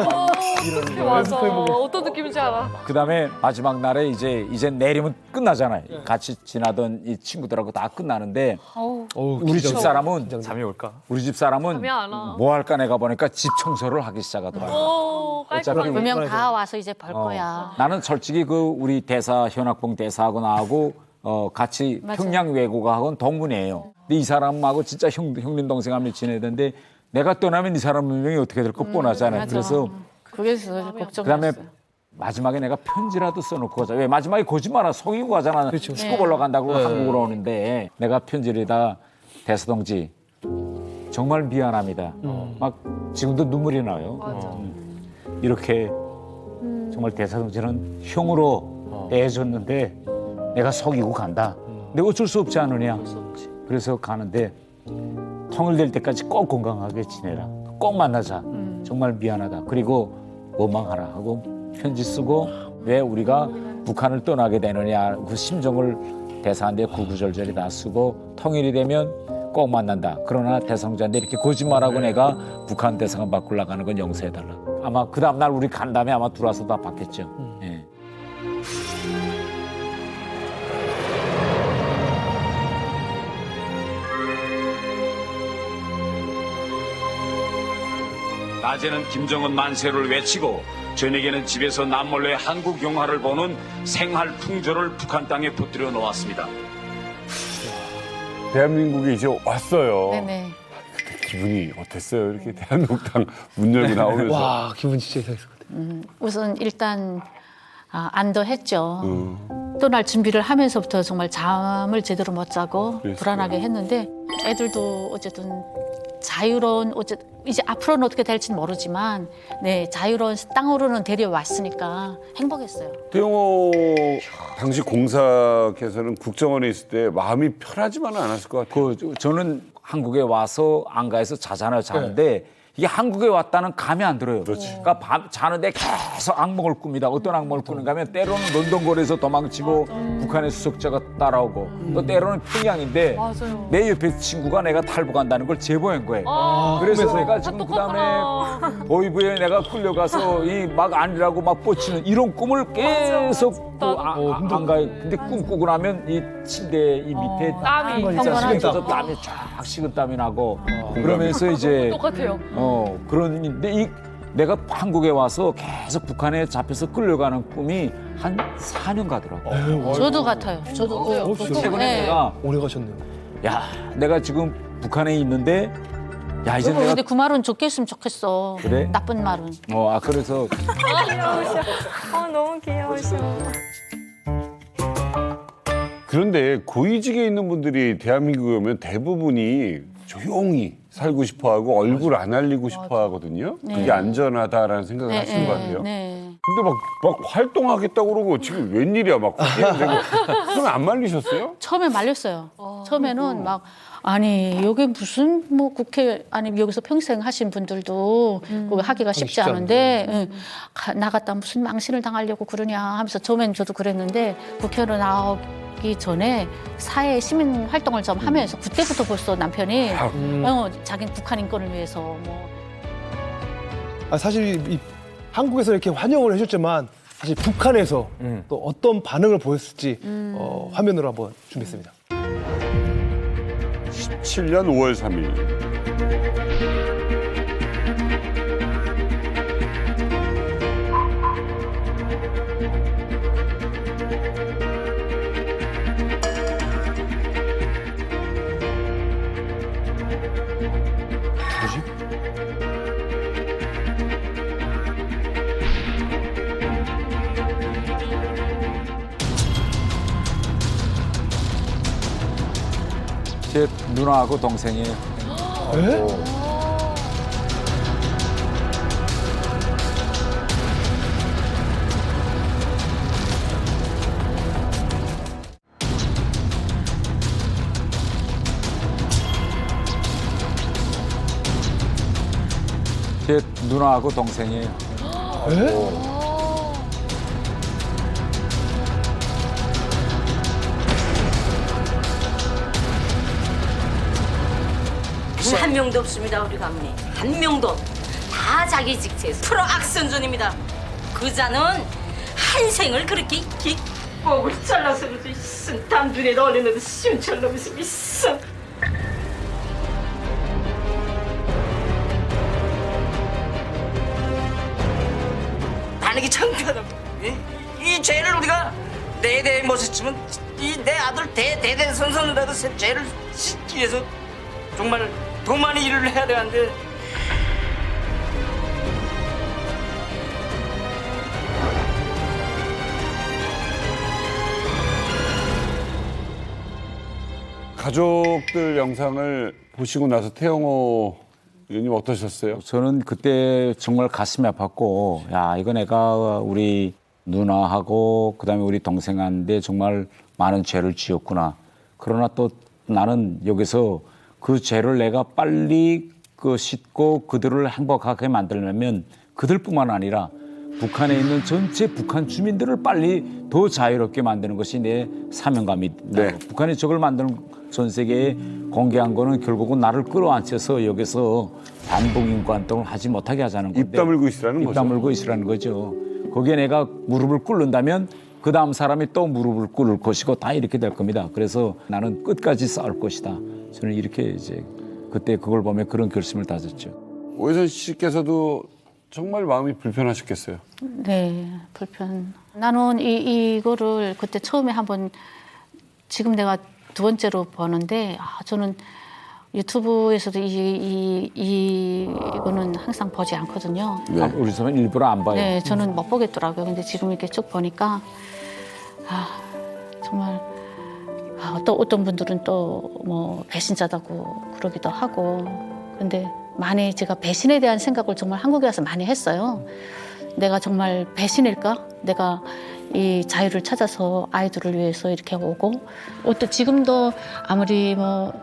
Speaker 7: 이러는 거야.
Speaker 3: 맞아. 어떤 느낌인지 알아.
Speaker 7: 그다음에 마지막 날에 이제 내리면 끝나잖아요. 같이 지나던 이 친구들하고 다 끝나는데 우리 집 사람은
Speaker 12: 잠이 올까?
Speaker 7: 우리 집 사람은
Speaker 3: 잠이 안 와.
Speaker 7: 뭐 할까 내가 보니까 집 청소를 하기 시작하더라고.
Speaker 6: 분명 다 와서 이제 볼 거야.
Speaker 7: 나는 솔직히 우리 대사 현학봉 대사하고 나하고 같이 평양 외국어학원 동문이에요. 근데 이 사람하고 진짜 형님 동생하며 지내던데 내가 떠나면 이 사람 운명이 어떻게 될까 뻔하잖아요.
Speaker 6: 맞아.
Speaker 7: 그래서
Speaker 6: 그게 걱정이었어요.
Speaker 7: 그다음에 마지막에 내가 편지라도 써놓고 가자. 왜 마지막에 거짓말을 속이고 가잖아.
Speaker 2: 그렇죠.
Speaker 7: 축구 보러 간다고 한국으로 오는데 내가 편지에다 대서동지 정말 미안합니다. 막 지금도 눈물이 나요. 이렇게 정말 대서동지는 형으로 대해줬는데 내가 속이고 간다. 근데 어쩔 수 없지 않느냐. 그래서 가는데 통일될 때까지 꼭 건강하게 지내라. 꼭 만나자. 정말 미안하다. 그리고 원망하라 하고 편지 쓰고 왜 우리가 북한을 떠나게 되느냐 그 심정을 대사한테 구구절절히 다 쓰고 통일이 되면 꼭 만난다. 그러나 대성자인데 이렇게 거짓말하고 내가 북한 대사관 밖으로 나가는 건 용서해달라. 아마 그 다음날 우리 간 다음에 아마 들어와서 다 받겠죠. 예.
Speaker 5: 낮에는 김정은 만세를 외치고 저녁에는 집에서 남몰래 한국 영화를 보는 생활 풍조를 북한 땅에 퍼뜨려 놓았습니다.
Speaker 1: 대한민국에 이제 왔어요.
Speaker 6: 네네.
Speaker 1: 그때 기분이 어땠어요? 이렇게 대한민국당 문 열고 나오면서.
Speaker 2: 와, 기분 진짜 이상했을 것 같아요.
Speaker 6: 우선 일단 안도했죠. 떠날 준비를 하면서부터 정말 잠을 제대로 못 자고
Speaker 1: 그랬어요.
Speaker 6: 불안하게 했는데 애들도 어쨌든 자유로운 이제 앞으로는 어떻게 될지는 모르지만 네 자유로운 땅으로는 데려왔으니까 행복했어요.
Speaker 1: 태용호 당시 공사께서는 국정원에 있을 때 마음이 편하지만은 않았을 것 같아요.
Speaker 7: 저는 한국에 와서 안가에서 자잖아요. 자는데 이게 한국에 왔다는 감이 안 들어요. 그러니까 밤 자는데 계속 악몽을 꿉니다. 어떤 악몽을 꾸는가 하면 때로는 런던거리에서 도망치고 북한의 수석자가 따라오고 또 때로는 평양인데
Speaker 3: 맞아요.
Speaker 7: 내 옆에 친구가 내가 탈북한다는 걸 제보한 거예요. 그래서 내가 지금 그다음에 보이부에 내가 끌려가서 이 막 아니라고 막 뻗치는 이런 꿈을 계속 안가요. 근데 꿈 꾸고 나면 이 침대 이 밑에
Speaker 3: 땀이
Speaker 7: 식은땀 땀이 쫙 식은땀이 나고 그러면서 이제
Speaker 3: 똑같아요.
Speaker 7: 그런데 내가 한국에 와서 계속 북한에 잡혀서 끌려가는 꿈이 한 4년 가더라고.
Speaker 6: 저도 같아요. 저도
Speaker 7: 최근에 내가
Speaker 2: 오래 가셨네요.
Speaker 7: 야, 내가 지금 북한에 있는데 야 이제 내가
Speaker 6: 근데 그 말은 좋겠으면 좋겠어.
Speaker 7: 그래?
Speaker 6: 나쁜 말은.
Speaker 7: 그래서
Speaker 8: 귀여우셔. 너무 귀여우셔.
Speaker 1: 그런데 고위직에 있는 분들이 대한민국에 오면 대부분이 조용히 살고 싶어하고 얼굴 안 알리고 싶어하거든요.
Speaker 6: 네.
Speaker 1: 그게 안전하다라는 생각을 하시는 것 같아요.
Speaker 6: 네.
Speaker 1: 근데 막 활동하겠다고 그러고 지금 웬일이야 막 그러면 그러면 안 말리셨어요?
Speaker 6: 처음에 말렸어요. 처음에는 막 아니 여기 무슨 뭐 국회 아니 여기서 평생 하신 분들도 그거 하기가 쉽지 않은데 나갔다 무슨 망신을 당하려고 그러냐 하면서 처음엔 저도 그랬는데 국회로 나오기 전에 사회 시민 활동을 좀 하면서 그때부터 벌써 남편이 자기는 북한 인권을 위해서 뭐
Speaker 2: 사실 이 한국에서 이렇게 환영을 해줬지만 사실 북한에서 또 어떤 반응을 보였을지 화면으로 한번 준비했습니다.
Speaker 1: 17년 5월 3일.
Speaker 7: 제 누나하고 동생이에요. 제 누나하고 동생이에요.
Speaker 17: 한 명도 없습니다. 우리 가문에 한 명도 다 자기 직책 프로 악선전입니다. 그자는 한 생을 그렇게 목을 잘라서 쓴 담준에 넣어내는 시원철놈이 있어. 나는 창피하다. 이 죄를 우리가 내 대에 못했지만 이 내 아들 대대선선이라도 죄를
Speaker 18: 뒤에서 정말 더 많이 일을 해야 되는데
Speaker 1: 가족들 영상을 보시고 나서 태영호 의원님 어떠셨어요?
Speaker 11: 저는 그때 정말 가슴이 아팠고, 야, 이거 내가 우리 누나하고 그다음에 우리 동생한테 정말 많은 죄를 지었구나. 그러나 또 나는 여기서 그 죄를 내가 빨리 씻고 그들을 행복하게 만들려면 그들뿐만 아니라 북한에 있는 전체 북한 주민들을 빨리 더 자유롭게 만드는 것이 내 사명감이다.
Speaker 1: 네.
Speaker 11: 북한이 저걸 만드는 전 세계에 공개한 거는 결국은 나를 끌어안혀서 여기서 반복 인권 활동을 하지 못하게 하자는 건데.
Speaker 1: 입 다물고 있으라는
Speaker 11: 입
Speaker 1: 거죠.
Speaker 11: 다물고 있으라는 거죠. 거기에 내가 무릎을 꿇는다면 그 다음 사람이 또 무릎을 꿇을 것이고 다 이렇게 될 겁니다. 그래서 나는 끝까지 싸울 것이다. 저는 이렇게 이제 그때 그걸 보면 그런 결심을 다졌죠.
Speaker 1: 오혜선 씨께서도 정말 마음이 불편하셨겠어요.
Speaker 6: 네, 불편. 나는 이거를 그때 처음에 한번 지금 내가 두 번째로 보는데 저는 유튜브에서도 이거는 항상 보지 않거든요.
Speaker 11: 네. 우리 사람은 일부러 안 봐요.
Speaker 6: 네, 저는 못 보겠더라고요. 근데 지금 이렇게 쭉 보니까 정말 또 어떤 분들은 또 뭐 배신자다고 그러기도 하고. 근데 많이 제가 배신에 대한 생각을 정말 한국에 와서 많이 했어요. 내가 정말 배신일까? 내가 이 자유를 찾아서 아이들을 위해서 이렇게 오고 또 지금도 아무리 뭐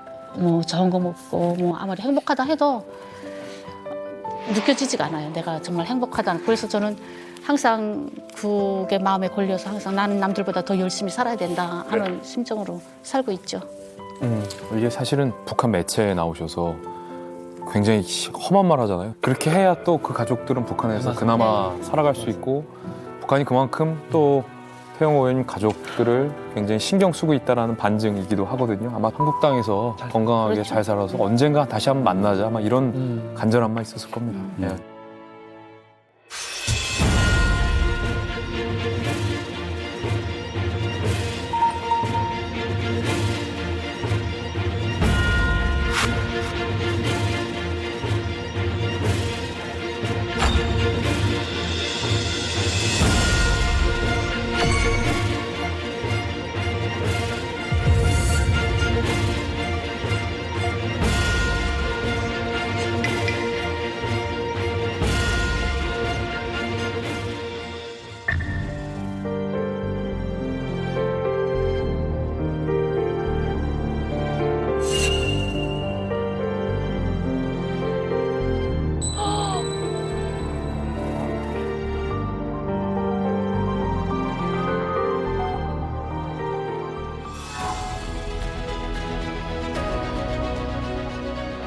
Speaker 6: 좋은 거 먹고 뭐 아무리 행복하다 해도 느껴지지가 않아요. 내가 정말 행복하다. 그래서 저는 항상 그게 마음에 걸려서 항상 나는 남들보다 더 열심히 살아야 된다 하는 심정으로 살고 있죠.
Speaker 12: 이게 사실은 북한 매체에 나오셔서 굉장히 험한 말 하잖아요. 그렇게 해야 또 그 가족들은 북한에서 그나마 살아갈 수 있고 북한이 그만큼 또 태영호 의원님 가족들을 굉장히 신경 쓰고 있다는 반증이기도 하거든요. 아마 한국당에서 건강하게
Speaker 6: 그렇죠.
Speaker 12: 잘 살아서 언젠가 다시 한번 만나자 막 이런 간절함만 있었을 겁니다. 예.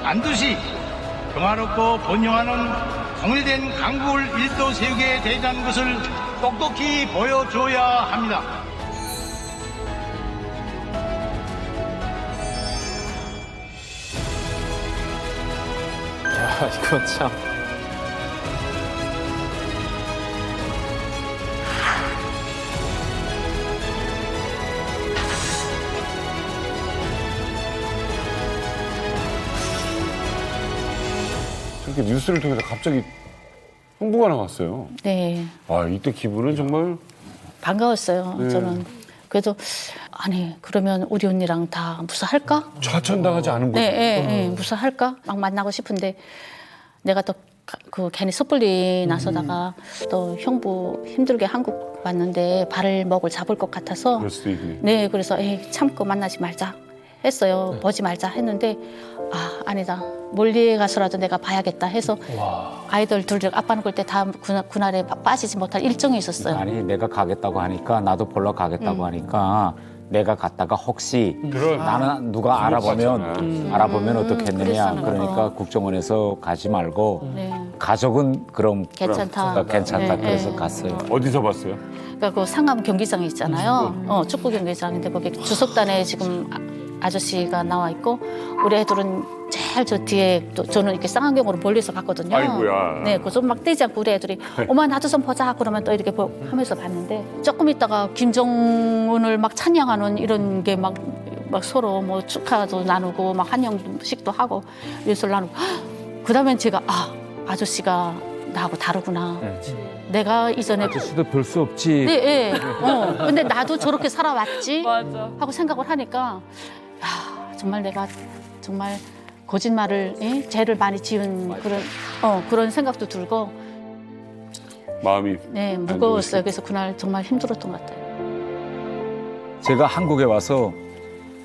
Speaker 19: 반드시 평화롭고 번영하는 통일된 강국을 일도 세우게 되자는 것을 똑똑히 보여줘야 합니다.
Speaker 12: 야, 이거 참.
Speaker 1: 저렇게 뉴스를 통해서 갑자기 홍보가 나왔어요.
Speaker 6: 네,
Speaker 1: 이때 기분은 정말
Speaker 6: 반가웠어요.
Speaker 1: 네.
Speaker 6: 저는 그래도 아니 그러면 우리 언니랑 다 무사할까?
Speaker 1: 좌천당하지 않은 거죠.
Speaker 6: 네, 무사할까? 막 만나고 싶은데 내가 또 그 괜히 섣불리 나서다가 또 형부 힘들게 한국 왔는데 발목을 잡을 것 같아서
Speaker 1: 그럴 수도 있네.
Speaker 6: 네, 그래서 참고 만나지 말자 했어요. 보지 말자 했는데 아니다. 멀리 가서라도 내가 봐야겠다 해서 아이들 둘 아빠는 그때 다 그날에 빠지지 못할 일정이 있었어요.
Speaker 11: 아니 내가 가겠다고 하니까 나도 보러 가겠다고 하니까 내가 갔다가 혹시 나는 누가 알아보면 어떻겠느냐. 그러니까 국정원에서 가지 말고 가족은 그럼
Speaker 6: 괜찮다.
Speaker 11: 괜찮다.
Speaker 6: 네,
Speaker 11: 그래서
Speaker 6: 네.
Speaker 11: 갔어요.
Speaker 1: 어디서 봤어요?
Speaker 6: 그러니까 그 상암 경기장이 있잖아요. 축구 경기장인데 거기 주석단에 지금 아저씨가 나와 있고 우리 애들은 제일 저 뒤에 또 저는 이렇게 쌍안경으로 멀리서 봤거든요.
Speaker 1: 아이고야.
Speaker 6: 네, 그 좀 막 떼지 않고 우리 애들이 엄마 나도 좀 보자 그러면 또 이렇게 하면서 봤는데 조금 있다가 김정은을 막 찬양하는 이런 게 막 막 서로 뭐 축하도 나누고 막 한영식도 하고 예술 나누고 그다음엔 제가 아저씨가 나하고 다르구나. 내가 이전에
Speaker 7: 아저씨도 별 수 없지.
Speaker 6: 네, 예. 근데 나도 저렇게 살아왔지
Speaker 3: 맞아.
Speaker 6: 하고 생각을 하니까 정말 내가 정말 거짓말을 죄를 많이 지은 그런 생각도 들고
Speaker 1: 마음이
Speaker 6: 네 무거웠어요. 그래서 그날 정말 힘들었던 것 같아요.
Speaker 7: 제가 한국에 와서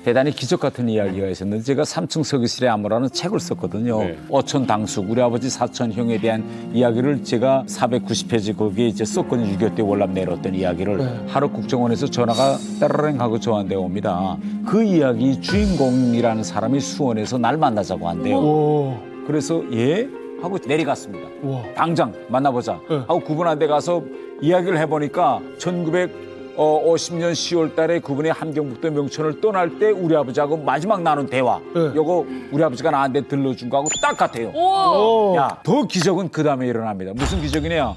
Speaker 7: 대단히 기적 같은 이야기가 있었는데 제가 삼층 서기실의 암호라는 책을 썼거든요. 어촌 당숙, 우리 아버지 사촌 형에 대한 이야기를 제가 490페이지 거기에 이제 썼거든요. 6.25 때 월남 내려왔던 이야기를 하루 국정원에서 전화가 따라랭 하고 저한테 옵니다. 그 이야기 주인공이라는 사람이 수원에서 날 만나자고 한대요. 그래서 예? 하고 내려갔습니다. 당장 만나보자 하고 그분한테 가서 이야기를 해보니까 1950년 10월 달에 그분이 함경북도 명천을 떠날 때 우리 아버지하고 마지막 나눈 대화 요거 우리 아버지가 나한테 들려준 거하고 딱 같아요. 야, 더 기적은 그 다음에 일어납니다. 무슨 기적이냐?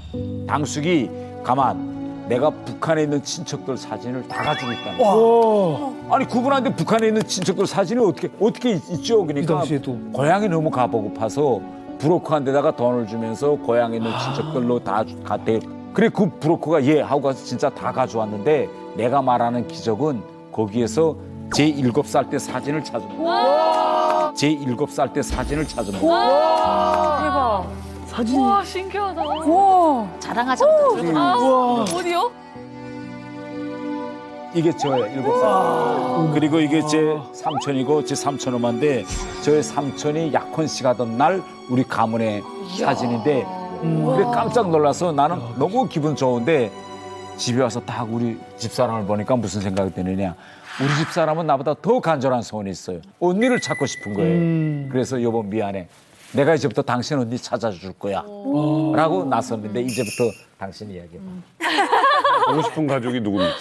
Speaker 7: 당숙이 가만 내가 북한에 있는 친척들 사진을 다 가지고 있다는 거야. 아니 그분한테 북한에 있는 친척들 사진이 어떻게 있죠? 그러니까 고향에 너무 가보고파서 브로커한 데다가 돈을 주면서 고향에 있는 친척들로 다 갔대요. 그래 그 브로커가 예 하고 가서 진짜 다 가져왔는데 내가 말하는 기적은 거기에서 제 7살 때 사진을 찾은 거야. 제 7살 때 사진을 찾은 거야.
Speaker 3: 대박.
Speaker 2: 사진.
Speaker 3: 와 신기하다.
Speaker 6: 와 자랑하자고
Speaker 3: 어디요?
Speaker 7: 이게 저의 7살. 그리고 이게 제 삼촌이고 제 삼촌 엄마인데 저의 삼촌이 약혼식 하던 날 우리 가문의 사진인데 근데 깜짝 놀라서 나는 너무 기분 좋은데 집에 와서 딱 우리 집사람을 보니까 무슨 생각이 드느냐. 우리 집사람은 나보다 더 간절한 소원이 있어요. 언니를 찾고 싶은 거예요. 그래서 여보 미안해. 내가 이제부터 당신 언니 찾아줄 거야. 라고 나섰는데 이제부터 당신 이야기해봐.
Speaker 1: 보고 싶은 가족이 누굽니까?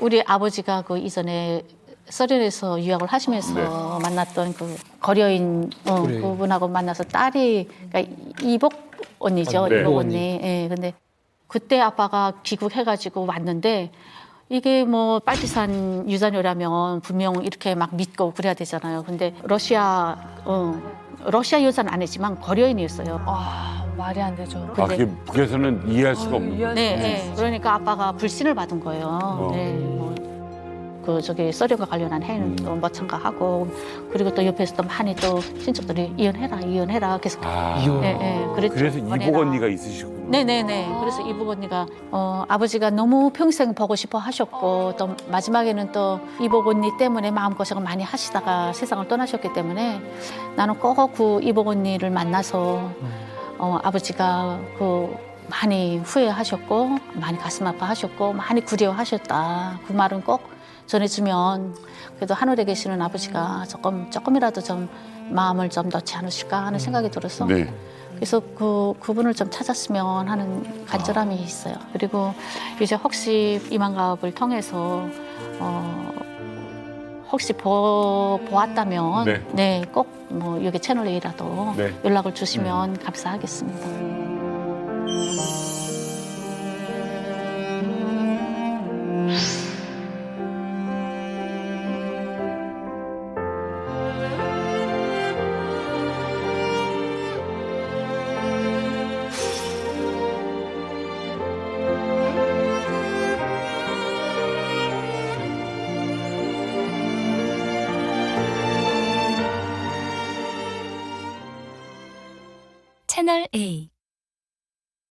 Speaker 6: 우리 아버지가 그 이전에 서련에서 유학을 하시면서 만났던 그 거려인 그분하고 만나서 딸이 그러니까 이복 언니죠. 이복 언니. 예, 근데 그때 아빠가 귀국해가지고 왔는데 이게 뭐 빨치산 유산이라면 분명 이렇게 막 믿고 그래야 되잖아요. 근데 러시아 여자는 아니지만 거려인이었어요.
Speaker 3: 말이 안 되죠.
Speaker 1: 그게 북에서는 이해할 수가 없는.
Speaker 6: 네. 그러니까 아빠가 불신을 받은 거예요. 그 저기 서련과 관련한 해는 또 뭐 참가하고 그리고 또 옆에서 또 많이 또 친척들이 이혼해라 계속.
Speaker 1: 그래서 이복 언니가 있으시구나.
Speaker 6: 네네네. 그래서 이복 언니가 아버지가 너무 평생 보고 싶어 하셨고 또 마지막에는 또 이복 언니 때문에 마음고생을 많이 하시다가 세상을 떠나셨기 때문에 나는 꼭 그 이복 언니를 만나서 아버지가 그 많이 후회하셨고 많이 가슴 아파하셨고 많이 그리워하셨다. 그 말은 꼭 전해주면 그래도 하늘에 계시는 아버지가 조금이라도 좀 마음을 좀 넣지 않으실까 하는 생각이 들어서 그래서 그분을 좀 찾았으면 하는 간절함이 있어요. 그리고 이제 혹시 이만갑을 통해서 혹시 보았다면 꼭 뭐 여기 채널 A라도 연락을 주시면 감사하겠습니다.
Speaker 20: 채널 A